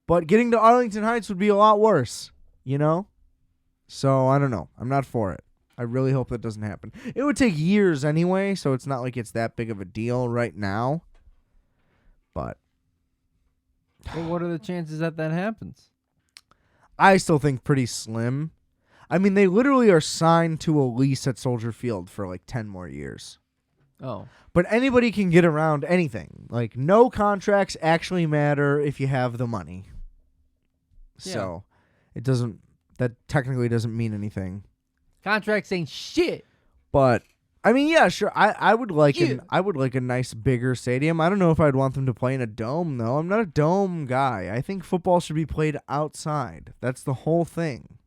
But getting to Arlington Heights would be a lot worse, So, I don't know. I'm not for it. I really hope that doesn't happen. It would take years anyway, so it's not like it's that big of a deal right now. But what are the chances that happens? I still think pretty slim. I mean, they literally are signed to a lease at Soldier Field for 10 more years. Oh. But anybody can get around anything. No contracts actually matter if you have the money. Yeah. So, that technically doesn't mean anything. Contracts ain't shit. But, I mean, yeah, sure. I would like a nice bigger stadium. I don't know if I'd want them to play in a dome, though. I'm not a dome guy. I think football should be played outside. That's the whole thing.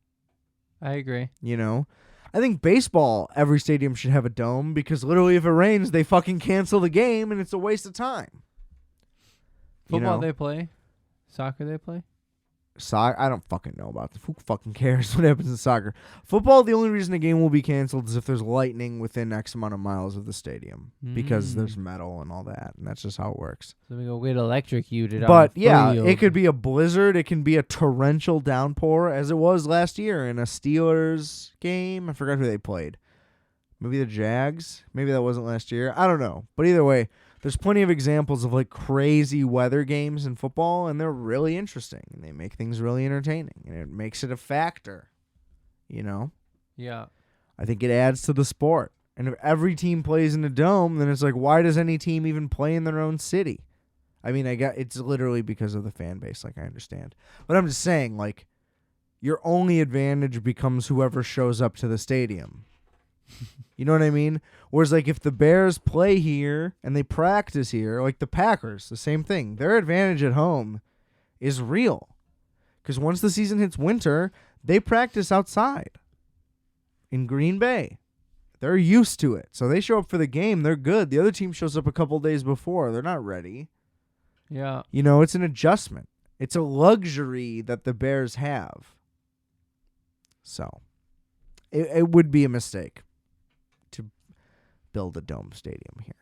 I agree. I think baseball, every stadium should have a dome because literally if it rains, they fucking cancel the game and it's a waste of time. Football they play? Soccer they play? Soccer, I don't fucking know about this. Who fucking cares what happens in soccer? Football, the only reason a game will be canceled is if there's lightning within X amount of miles of the stadium because there's metal and all that, and that's just how it works. So we go get electrocuted. But yeah, it could be a blizzard. It can be a torrential downpour, as it was last year in a Steelers game. I forgot who they played. Maybe the Jags. Maybe that wasn't last year. I don't know. But either way, there's plenty of examples of crazy weather games in football, and they're really interesting, and they make things really entertaining, and it makes it a factor, Yeah. I think it adds to the sport. And if every team plays in a dome, then it's why does any team even play in their own city? I mean, it's literally because of the fan base, I understand. But I'm just saying, your only advantage becomes whoever shows up to the stadium. You know what I mean? Whereas, if the Bears play here and they practice here, the Packers, the same thing. Their advantage at home is real. Because once the season hits winter, they practice outside in Green Bay. They're used to it. So they show up for the game. They're good. The other team shows up a couple days before. They're not ready. Yeah. It's an adjustment. It's a luxury that the Bears have. So it would be a mistake to build a dome stadium here.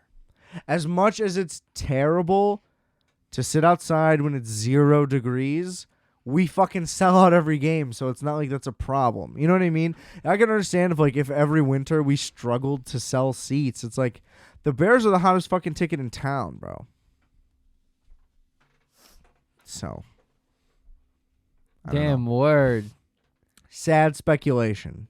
As much as it's terrible to sit outside when it's 0 degrees, we fucking sell out every game, so it's not like that's a problem. You know what I mean? I can understand if every winter we struggled to sell seats. It's the Bears are the hottest fucking ticket in town, bro. So, I don't Damn know. word. Sad speculation.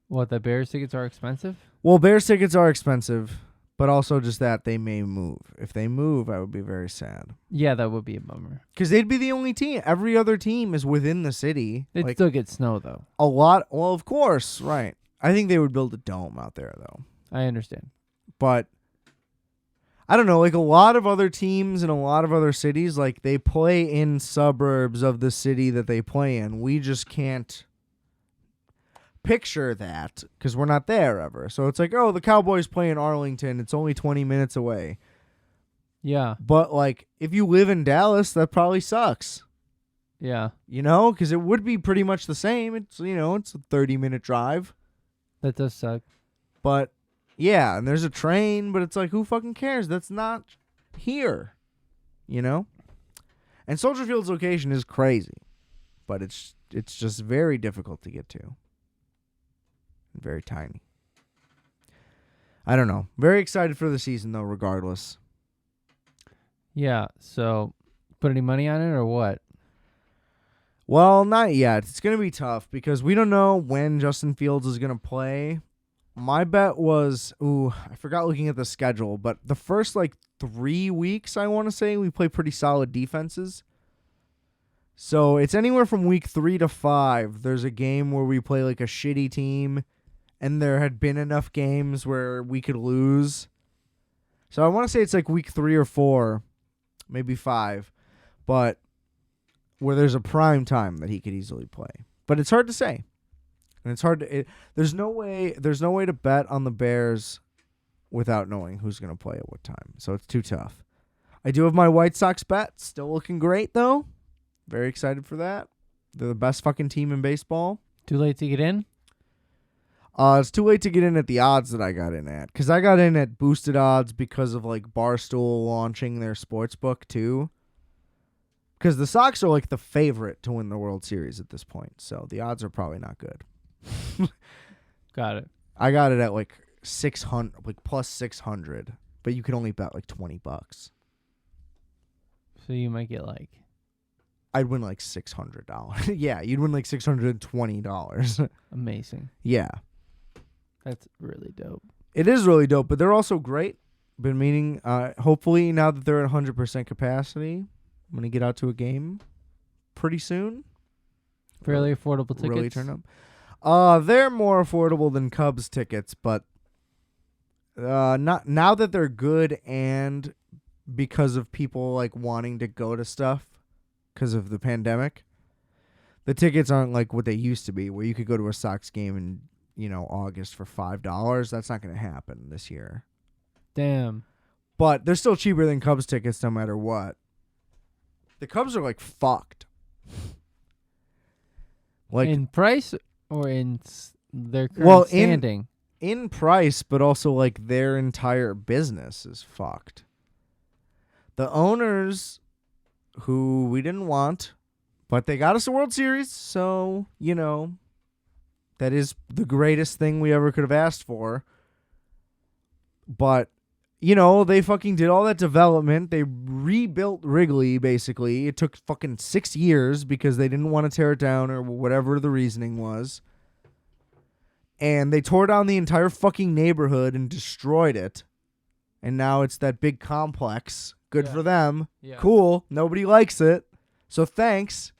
What, the Bears tickets are expensive? Well, Bears tickets are expensive, but also just that they may move. If they move, I would be very sad. Yeah, that would be a bummer. Because they'd be the only team. Every other team is within the city. They'd Like, still get snow, though. a lot. Well, of course, right. I think they would build a dome out there, though. I understand. But I don't know. Like, a lot of other teams in a lot of other cities, like, they play in suburbs of the city that they play in. We just can't picture that because we're not there ever. So it's like, oh, the Cowboys play in Arlington. It's only 20 minutes away. Yeah. But, like, if you live in Dallas, that probably sucks. Yeah. You know, because it would be pretty much the same. It's, you know, it's a 30-minute drive. That does suck. But, yeah, and there's a train, but it's like, who fucking cares? That's not here, you know? And Soldier Field's location is crazy, but it's just very difficult to get to. Very tiny. I don't know. Very excited for the season, though, regardless. Yeah. So, put any money on it or what? Well, not yet. It's going to be tough because we don't know when Justin Fields is going to play. My bet was, I forgot looking at the schedule, but the first, 3 weeks, I want to say, we play pretty solid defenses. So it's anywhere from week 3 to 5. There's a game where we play, a shitty team, and there had been enough games where we could lose. So I want to say it's, week 3 or 4, maybe 5, but where there's a prime time that he could easily play. But it's hard to say. And it's hard to there's no way to bet on the Bears without knowing who's going to play at what time. So it's too tough. I do have my White Sox bet, still looking great though. Very excited for that. They're the best fucking team in baseball. Too late to get in? It's too late to get in at the odds that I got in at. Because I got in at boosted odds because of Barstool launching their sports book too. Because the Sox are the favorite to win the World Series at this point. So the odds are probably not good. Got it. I got it at 600, plus 600. But you could only bet $20. So you might get I'd win $600. Yeah, you'd win $620. amazing. Yeah. That's really dope. It is really dope, but they're also great. Been meaning, hopefully now that they're at 100% capacity, I'm going to get out to a game pretty soon. Fairly affordable tickets. Really turn up. They're more affordable than Cubs tickets, but not now that they're good and because of people wanting to go to stuff because of the pandemic. The tickets aren't what they used to be, where you could go to a Sox game in August for $5. That's not going to happen this year. Damn. But they're still cheaper than Cubs tickets no matter what. The Cubs are fucked. In price or in their current standing? In price, but also their entire business is fucked. The owners, who we didn't want, but they got us a World Series, so, that is the greatest thing we ever could have asked for. But, they fucking did all that development. They rebuilt Wrigley, basically. It took fucking 6 years because they didn't want to tear it down or whatever the reasoning was. And they tore down the entire fucking neighborhood and destroyed it. And now it's that big complex. Good for them. Yeah. Cool. Nobody likes it. So thanks.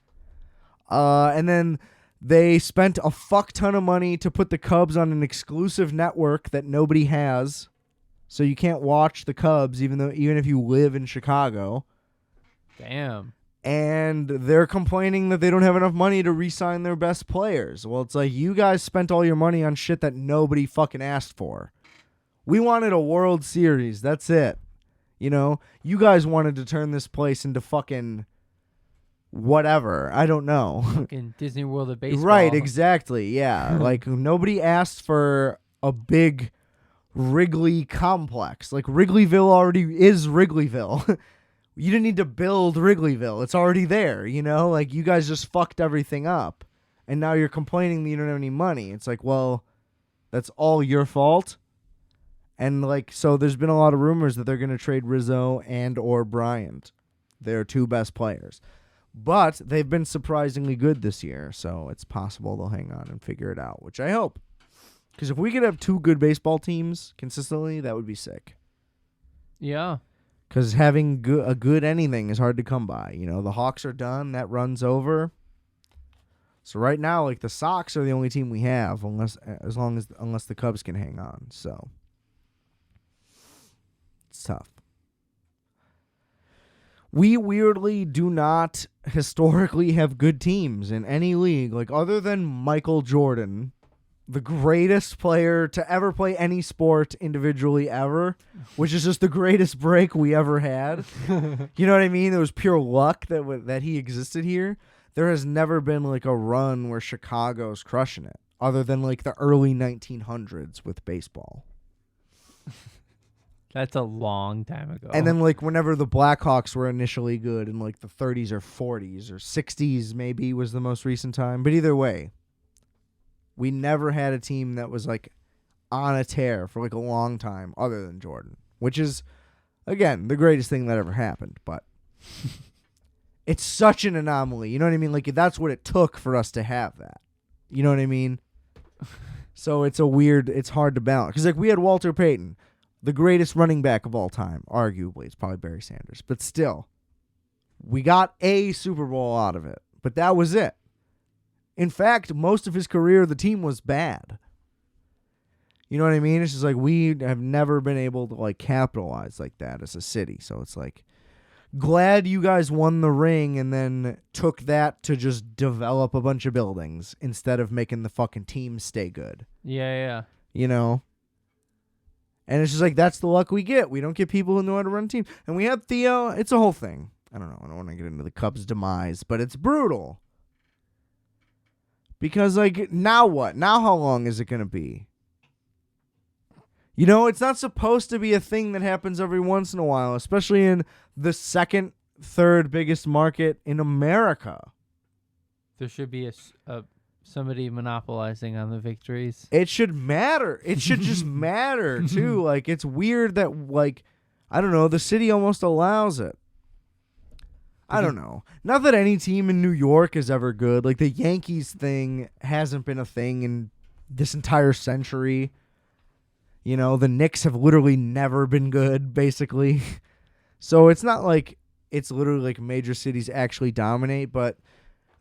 And then they spent a fuck ton of money to put the Cubs on an exclusive network that nobody has. So you can't watch the Cubs even if you live in Chicago. Damn. And they're complaining that they don't have enough money to re-sign their best players. Well, it's you guys spent all your money on shit that nobody fucking asked for. We wanted a World Series. That's it. You guys wanted to turn this place into fucking whatever. I don't know. Fucking Disney World of Baseball. Right, exactly. Yeah. Nobody asked for a big Wrigley complex. Wrigleyville already is Wrigleyville. You didn't need to build Wrigleyville. It's already there, you guys just fucked everything up. And now you're complaining that you don't have any money. It's well, that's all your fault. And so there's been a lot of rumors that they're going to trade Rizzo and or Bryant, their two best players. But they've been surprisingly good this year, so it's possible they'll hang on and figure it out, which I hope. Because if we could have 2 good baseball teams consistently, that would be sick. Yeah. Because having a good anything is hard to come by. You know, the Hawks are done. That run's over. So right now, like, the Sox are the only team we have, unless the Cubs can hang on. So it's tough. We weirdly do not historically have good teams in any league. Like, other than Michael Jordan, the greatest player to ever play any sport individually ever, which is just the greatest break we ever had. You know what I mean? It was pure luck that he existed here. There has never been, like, a run where Chicago's crushing it, other than, like, the early 1900s with baseball. That's a long time ago. And then, like, whenever the Blackhawks were initially good in, like, the 30s or 40s or 60s maybe was the most recent time. But either way, we never had a team that was, like, on a tear for, like, a long time other than Jordan, which is, again, the greatest thing that ever happened. But it's such an anomaly. You know what I mean? Like, that's what it took for us to have that. You know what I mean? So it's hard to balance. Because, like, we had Walter Payton, the greatest running back of all time, arguably. It's probably Barry Sanders. But still, we got a Super Bowl out of it. But that was it. In fact, most of his career, the team was bad. You know what I mean? It's just like we have never been able to, like, capitalize like that as a city. So it's like, glad you guys won the ring and then took that to just develop a bunch of buildings instead of making the fucking team stay good. Yeah. You know? And it's just like, that's the luck we get. We don't get people who know how to run a team. And we have Theo. It's a whole thing. I don't know. I don't want to get into the Cubs' demise, but it's brutal. Because, like, now what? Now how long is it going to be? You know, it's not supposed to be a thing that happens every once in a while, especially in the second, third biggest market in America. There should be somebody monopolizing on the victories. It should matter. It should just matter, too. Like, it's weird that, like, I don't know, the city almost allows it. I don't know. Not that any team in New York is ever good. Like, the Yankees thing hasn't been a thing in this entire century. You know, the Knicks have literally never been good, basically. So it's not like it's literally like major cities actually dominate, but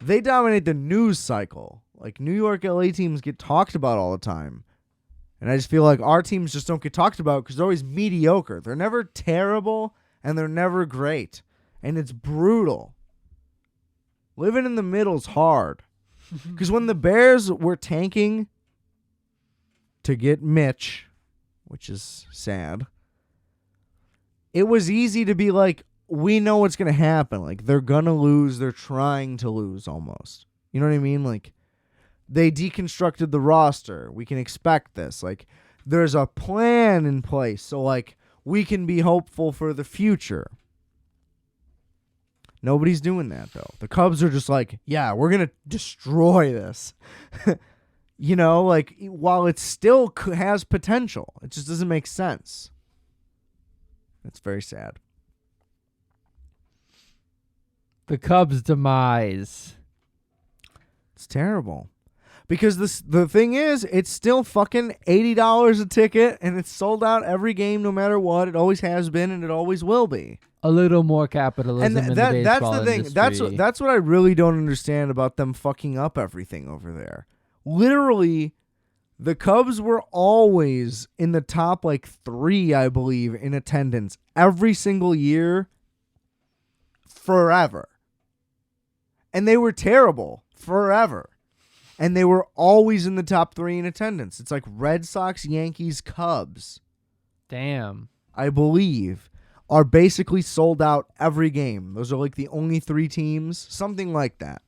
they dominate the news cycle. Like, New York, LA teams get talked about all the time. And I just feel like our teams just don't get talked about because they're always mediocre. They're never terrible, and they're never great. And it's brutal. Living in the middle's hard. Because when the Bears were tanking to get Mitch, which is sad, it was easy to be like, we know what's going to happen. Like, they're going to lose. They're trying to lose almost. You know what I mean? Like, they deconstructed the roster. We can expect this. Like, there's a plan in place. So, like, we can be hopeful for the future. Nobody's doing that, though. The Cubs are just like, yeah, we're going to destroy this. You know, like, while it still has potential, it just doesn't make sense. It's very sad. The Cubs' demise. It's terrible. Because the thing is, it's still fucking $80 a ticket, and it's sold out every game no matter what. It always has been, and it always will be. A little more capitalism and in the baseball that's the thing. industry. That's what I really don't understand about them fucking up everything over there. Literally, the Cubs were always in the top, like, 3, I believe, in attendance every single year forever. And they were terrible forever. And they were always in the top 3 in attendance. It's like Red Sox, Yankees, Cubs. Damn. I believe, are basically sold out every game. Those are like the only 3 teams, something like that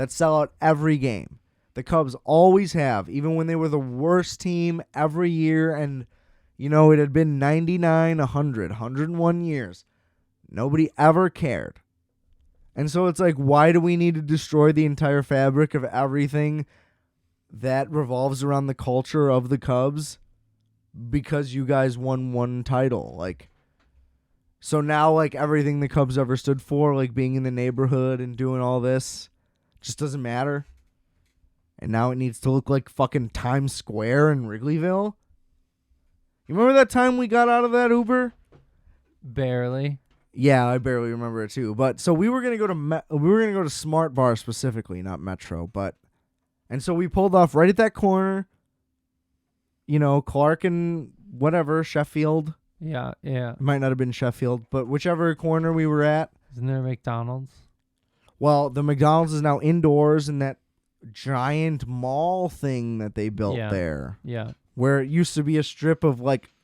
sell out every game. The Cubs always have, even when they were the worst team every year. And, you know, it had been 99, 100, 101 years. Nobody ever cared. And so it's like, why do we need to destroy the entire fabric of everything that revolves around the culture of the Cubs because you guys won one title? Like, So now, like, everything the Cubs ever stood for, like being in the neighborhood and doing all this, just doesn't matter. And now it needs to look like fucking Times Square in Wrigleyville. You remember that time we got out of that Uber? Barely. Yeah, I barely remember it too. But so we were gonna go to Smart Bar specifically, not Metro. And so we pulled off right at that corner. You know, Clark and whatever Sheffield. Yeah, yeah. It might not have been Sheffield, but whichever corner we were at. Isn't there a McDonald's? Well, the McDonald's is now indoors in that giant mall thing that they built there. Yeah. Where it used to be a strip of, like,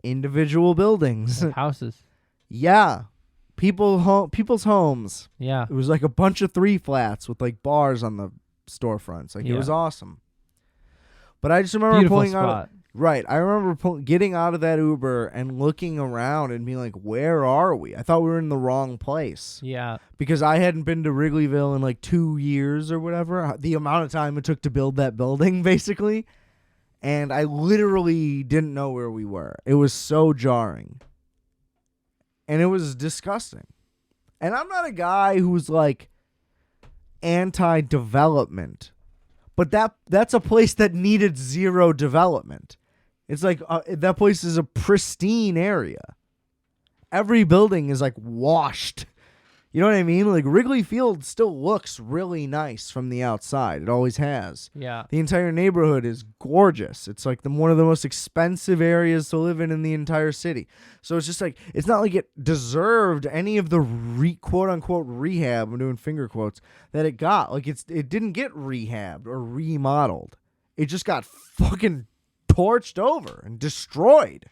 individual buildings. Like houses. Yeah. People's homes. Yeah. It was like a bunch of 3 flats with, like, bars on the storefronts. Like, it was awesome. But I just remember Beautiful pulling spot. out. Right. I remember getting out of that Uber and looking around and being like, where are we? I thought we were in the wrong place. Yeah. Because I hadn't been to Wrigleyville in like 2 years or whatever. The amount of time it took to build that building, basically. And I literally didn't know where we were. It was so jarring. And it was disgusting. And I'm not a guy who's like anti-development. But that's a place that needed zero development. It's like that place is a pristine area. Every building is like washed. You know what I mean? Like Wrigley Field still looks really nice from the outside. It always has. Yeah. The entire neighborhood is gorgeous. It's like one of the most expensive areas to live in the entire city. So it's just like, it's not like it deserved any of the quote unquote rehab, I'm doing finger quotes, that it got. Like it didn't get rehabbed or remodeled. It just got fucking torched over and destroyed.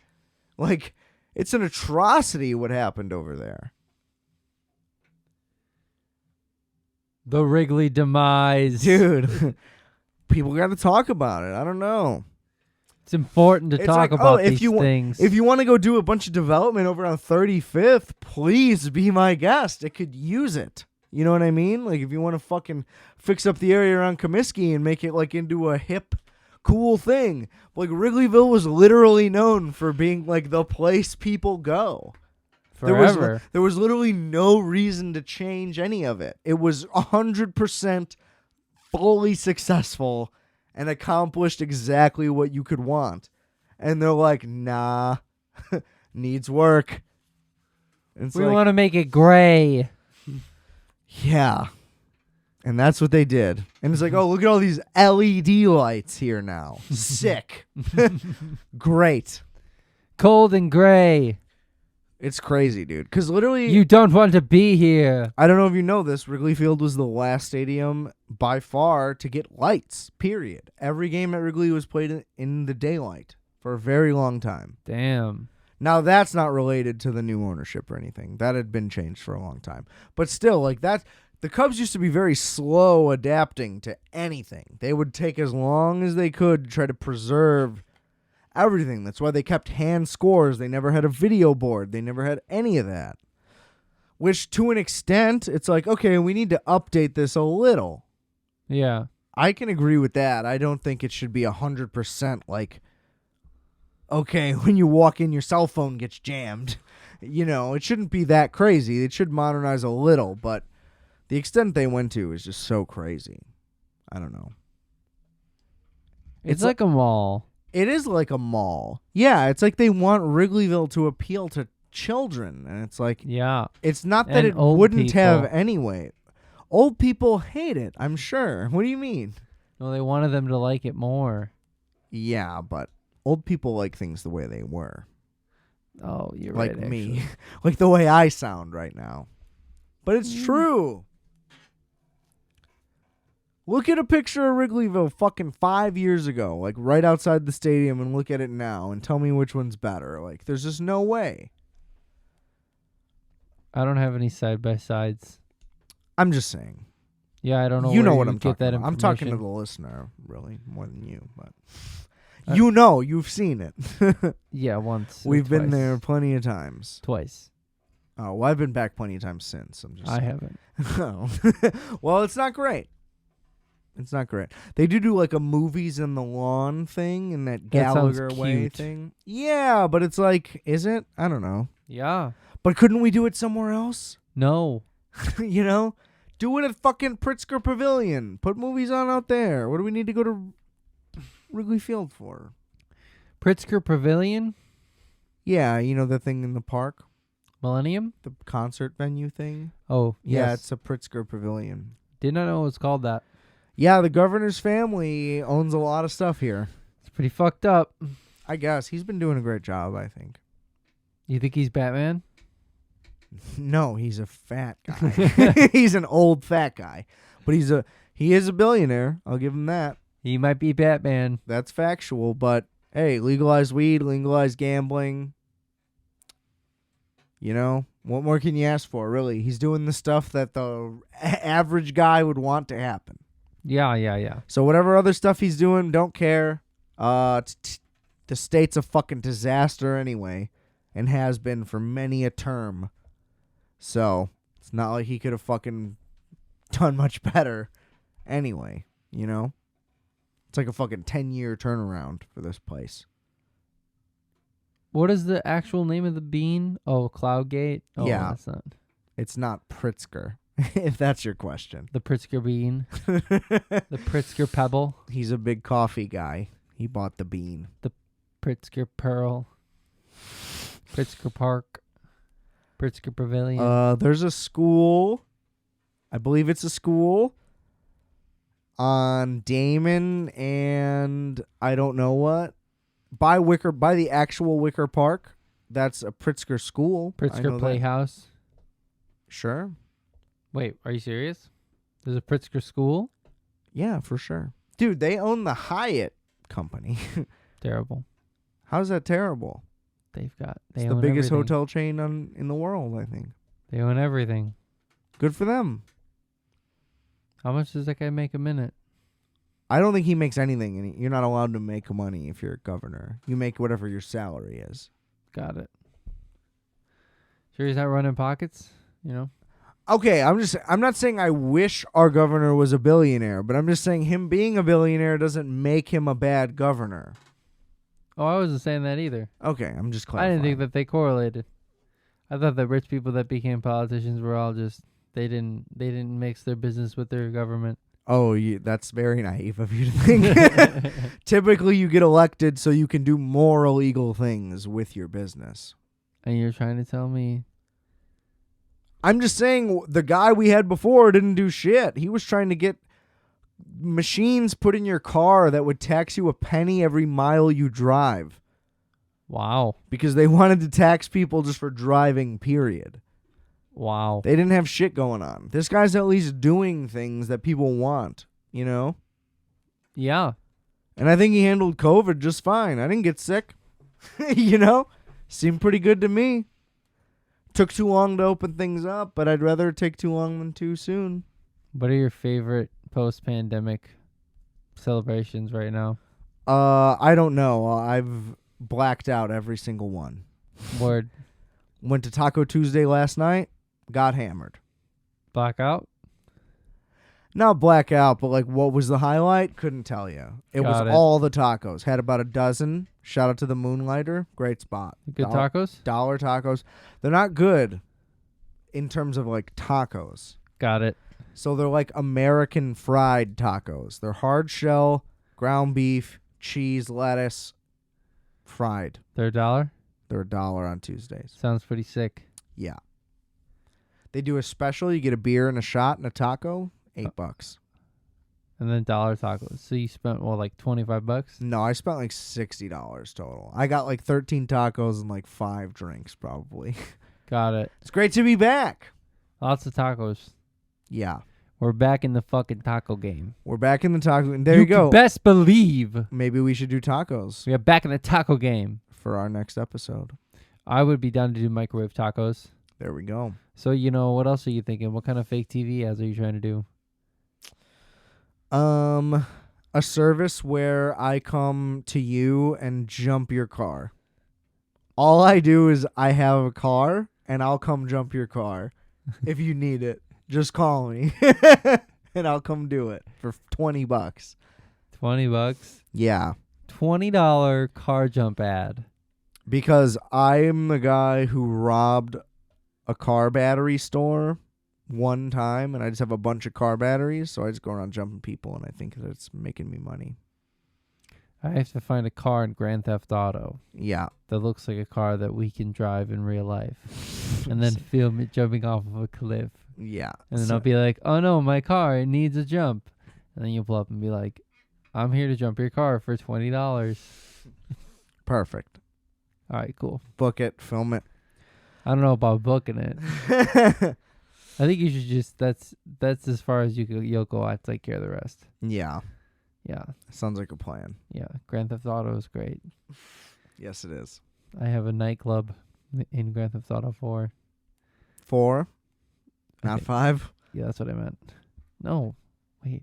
Like, it's an atrocity what happened over there. The Wrigley demise. Dude, people got to talk about it. I don't know. It's important to talk about these things. If you want to go do a bunch of development over on 35th, please be my guest. It could use it. You know what I mean? Like, if you want to fucking fix up the area around Comiskey and make it, like, into a hip, cool thing. Like, Wrigleyville was literally known for being, like, the place people go. Forever. There was literally no reason to change any of it. It was 100% fully successful and accomplished exactly what you could want. And they're like, nah, needs work. We want to make it gray. Yeah. And that's what they did. And it's like, oh, look at all these LED lights here now. Sick. Great. Cold and gray. It's crazy, dude. Because literally... You don't want to be here. I don't know if you know this. Wrigley Field was the last stadium by far to get lights, period. Every game at Wrigley was played in the daylight for a very long time. Damn. Now, that's not related to the new ownership or anything. That had been changed for a long time. But still, like, that... The Cubs used to be very slow adapting to anything. They would take as long as they could to try to preserve everything. That's why they kept hand scores. They never had a video board. They never had any of that. Which, to an extent, it's like, okay, we need to update this a little. Yeah. I can agree with that. I don't think it should be 100% like, okay, when you walk in, your cell phone gets jammed. You know, it shouldn't be that crazy. It should modernize a little, but the extent they went to is just so crazy. I don't know. It's like a mall. It is like a mall. Yeah, it's like they want Wrigleyville to appeal to children. And it's like, yeah, it's not that it wouldn't have anyway. Old people hate it, I'm sure. What do you mean? No, they wanted them to like it more. Yeah, but old people like things the way they were. Oh, you're like right. Like me. Actually. Like the way I sound right now. But it's true. Look at a picture of Wrigleyville fucking 5 years ago, like right outside the stadium, and look at it now and tell me which one's better. Like, there's just no way. I don't have any side-by-sides. I'm just saying. Yeah, I don't know. You know what I'm talking about. I'm I'm talking to the listener, really, more than you. But you know, you've seen it. Yeah, once. We've been there plenty of times. Twice. Oh, well, I've been back plenty of times since. I haven't. Oh. Well, it's not great. It's not great. They do like a movies in the lawn thing and that Gallagher way thing. Yeah, but it's like, is it? I don't know. Yeah. But couldn't we do it somewhere else? No. You know? Do it at fucking Pritzker Pavilion. Put movies on out there. What do we need to go to Wrigley Field for? Pritzker Pavilion? Yeah, you know the thing in the park? Millennium? The concert venue thing? Oh, Yeah, yes. it's a Pritzker Pavilion. Did not know it was called that. Yeah, the governor's family owns a lot of stuff here. It's pretty fucked up. I guess. He's been doing a great job, I think. You think he's Batman? No, he's a fat guy. He's an old fat guy. But he is a billionaire. I'll give him that. He might be Batman. That's factual, but hey, legalize weed, legalize gambling. You know, what more can you ask for, really? He's doing the stuff that the average guy would want to happen. Yeah. So whatever other stuff he's doing, don't care. The state's a fucking disaster anyway, and has been for many a term. So it's not like he could have fucking done much better anyway, you know? It's like a fucking 10-year turnaround for this place. What is the actual name of the bean? Oh, Cloudgate? Oh, Yeah. That's not. It's not Pritzker, if that's your question. The Pritzker bean. The Pritzker pebble. He's a big coffee guy. He bought the bean. Pritzker pearl. Pritzker Park. Pritzker Pavilion. There's a school. I believe it's a school on Damon and I don't know what. By the actual Wicker Park. That's a Pritzker school. Pritzker Playhouse. Sure. Wait, are you serious? There's a Pritzker school? Yeah, for sure. Dude, they own the Hyatt company. Terrible. How's that terrible? They It's the own biggest everything. hotel chain in the world, I think. They own everything. Good for them. How much does that guy make a minute? I don't think he makes anything, and you're not allowed to make money if you're a governor. You make whatever your salary is. Got it. Sure he's not running pockets? You know? Okay, I'm not saying I wish our governor was a billionaire, but I'm just saying him being a billionaire doesn't make him a bad governor. Oh, I wasn't saying that either. Okay, I'm just I clarifying. didn't think that they correlated. I thought that rich people that became politicians were all just they didn't mix their business with their government. Oh, that's very naive of you to think. Typically, you get elected so you can do more illegal things with your business. And you're trying to tell me? I'm just saying the guy we had before didn't do shit. He was trying to get machines put in your car that would tax you a penny every mile you drive. Wow. Because they wanted to tax people just for driving, period. Wow. They didn't have shit going on. This guy's at least doing things that people want, you know? Yeah. And I think he handled COVID just fine. I didn't get sick. You know? Seemed pretty good to me. Took too long to open things up, but I'd rather it take too long than too soon. What are your favorite post-pandemic celebrations right now? I don't know. I've blacked out every single one. Word. Went to Taco Tuesday last night. Got hammered. Blackout? Not blackout, but like what was the highlight? Couldn't tell you. It was all the tacos. Had about a dozen. Shout out to the Moonlighter. Great spot. Good tacos? Dollar tacos. They're not good in terms of like tacos. Got it. So they're like American fried tacos. They're hard shell, ground beef, cheese, lettuce, fried. They're $1? They're $1 on Tuesdays. Sounds pretty sick. Yeah. They do a special. You get a beer and a shot and a taco. $8. And then dollar tacos. So you spent, what, like $25? No, I spent like $60 total. I got like 13 tacos and like 5 drinks probably. Got it. It's great to be back. Lots of tacos. Yeah. We're back in the fucking taco game. We're back in the taco. There you go. Can best believe Maybe we should do tacos we are back in the taco game. for our next episode. I would be down to do microwave tacos. There we go. So, what else are you thinking? What kind of fake TV ads are you trying to do? A service where I come to you and jump your car. All I do is I have a car and I'll come jump your car. If you need it, just call me and I'll come do it for $20. $20? Yeah. $20 car jump ad. Because I'm the guy who robbed a car battery store one time, and I just have a bunch of car batteries, so I just go around jumping people, and I think that it's making me money. I have to find a car in Grand Theft Auto Yeah. that looks like a car that we can drive in real life, and then film it jumping off of a cliff. Yeah. And then I'll be like, "Oh no, my car, it needs a jump," and then you'll pull up and be like, "I'm here to jump your car for $20." Perfect. All right, cool. Book it, film it. I don't know about booking it. I think you should just that's as far as you'll go. I take care of the rest. Yeah. Yeah. Sounds like a plan. Yeah. Grand Theft Auto is great. Yes, it is. I have a nightclub in Grand Theft Auto 4. 4? Not Okay. 5? Yeah, that's what I meant. No, wait.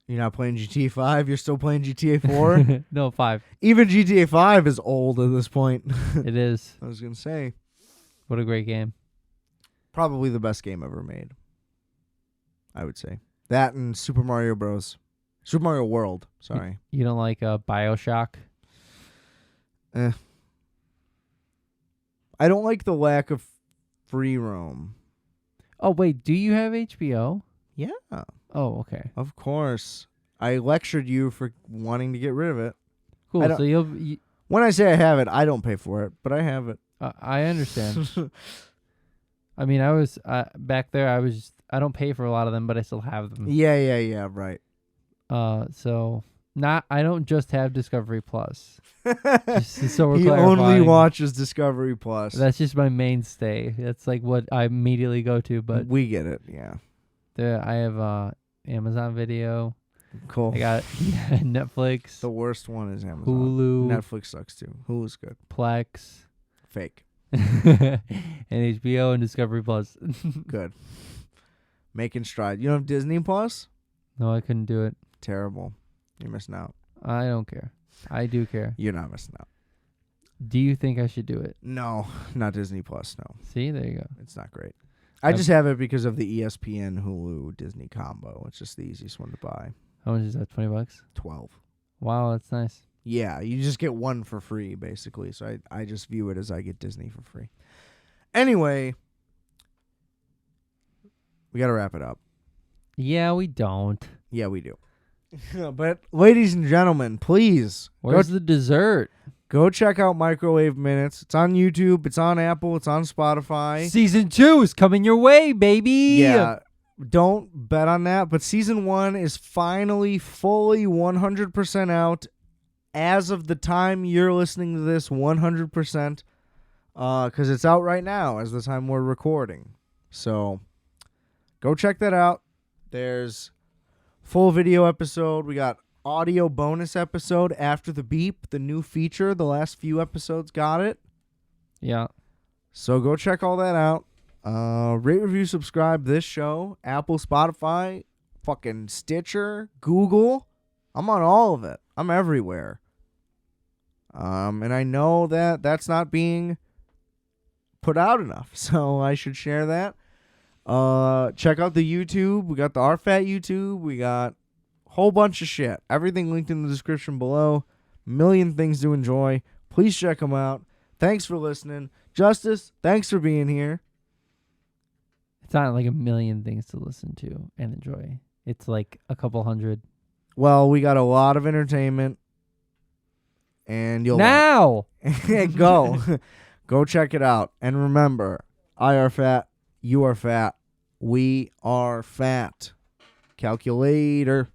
You're not playing GTA 5? You're still playing GTA 4? No, 5. Even GTA 5 is old at this point. It is. I was going to say. What a great game. Probably the best game ever made. I would say. That and Super Mario Bros. Super Mario World. Sorry. You don't like BioShock? I don't like the lack of free roam. Oh, wait. Do you have HBO? Yeah. Oh, okay. Of course. I lectured you for wanting to get rid of it. Cool. So When I say I have it, I don't pay for it, but I have it. I understand. I mean, I was back there. I don't pay for a lot of them, but I still have them. Yeah, right. So I don't just have Discovery Plus. Just so we're He clarifying. only watches Discovery Plus. That's just my mainstay. That's like what I immediately go to. But we get it, yeah. I have Amazon Video. Cool. I got Netflix. The worst one is Amazon. Hulu. Netflix sucks too. Hulu's good. Plex. Fake. And HBO and Discovery Plus. Good. Making stride. You don't have Disney Plus? No, I couldn't do it. Terrible. You're missing out. I don't care. I do care. You're not missing out. Do you think I should do it? No, not Disney Plus, no. See, there you go. It's not great. I just have it because of the ESPN Hulu Disney combo. It's just the easiest one to buy. How much is that? $20? 12. Wow, that's nice. Yeah, you just get one for free, basically. So I just view it as I get Disney for free. Anyway, we got to wrap it up. Yeah, we don't. Yeah, we do. But, ladies and gentlemen, please. Where's the dessert? Go check out Microwave Minutes. It's on YouTube. It's on Apple. It's on Spotify. Season 2 is coming your way, baby. Yeah. Don't bet on that. But Season 1 is finally fully 100% out. As of the time you're listening to this, 100%. Because it's out right now as the time we're recording. So, go check that out. There's full video episode. We got audio bonus episode after the beep, the new feature. The last few episodes got it. Yeah. So go check all that out. Rate, review, subscribe this show. Apple, Spotify, fucking Stitcher, Google. I'm on all of it. I'm everywhere. And I know that that's not being put out enough, so I should share that. Check out the YouTube. We got the RFAT YouTube. We got a whole bunch of shit. Everything linked in the description below. Million things to enjoy. Please check them out. Thanks for listening. Justice, thanks for being here. It's not like a million things to listen to and enjoy. It's like a couple hundred. Well, we got a lot of entertainment. And you'll now go check it out. And remember, I are fat, you are fat, we are fat. Calculator.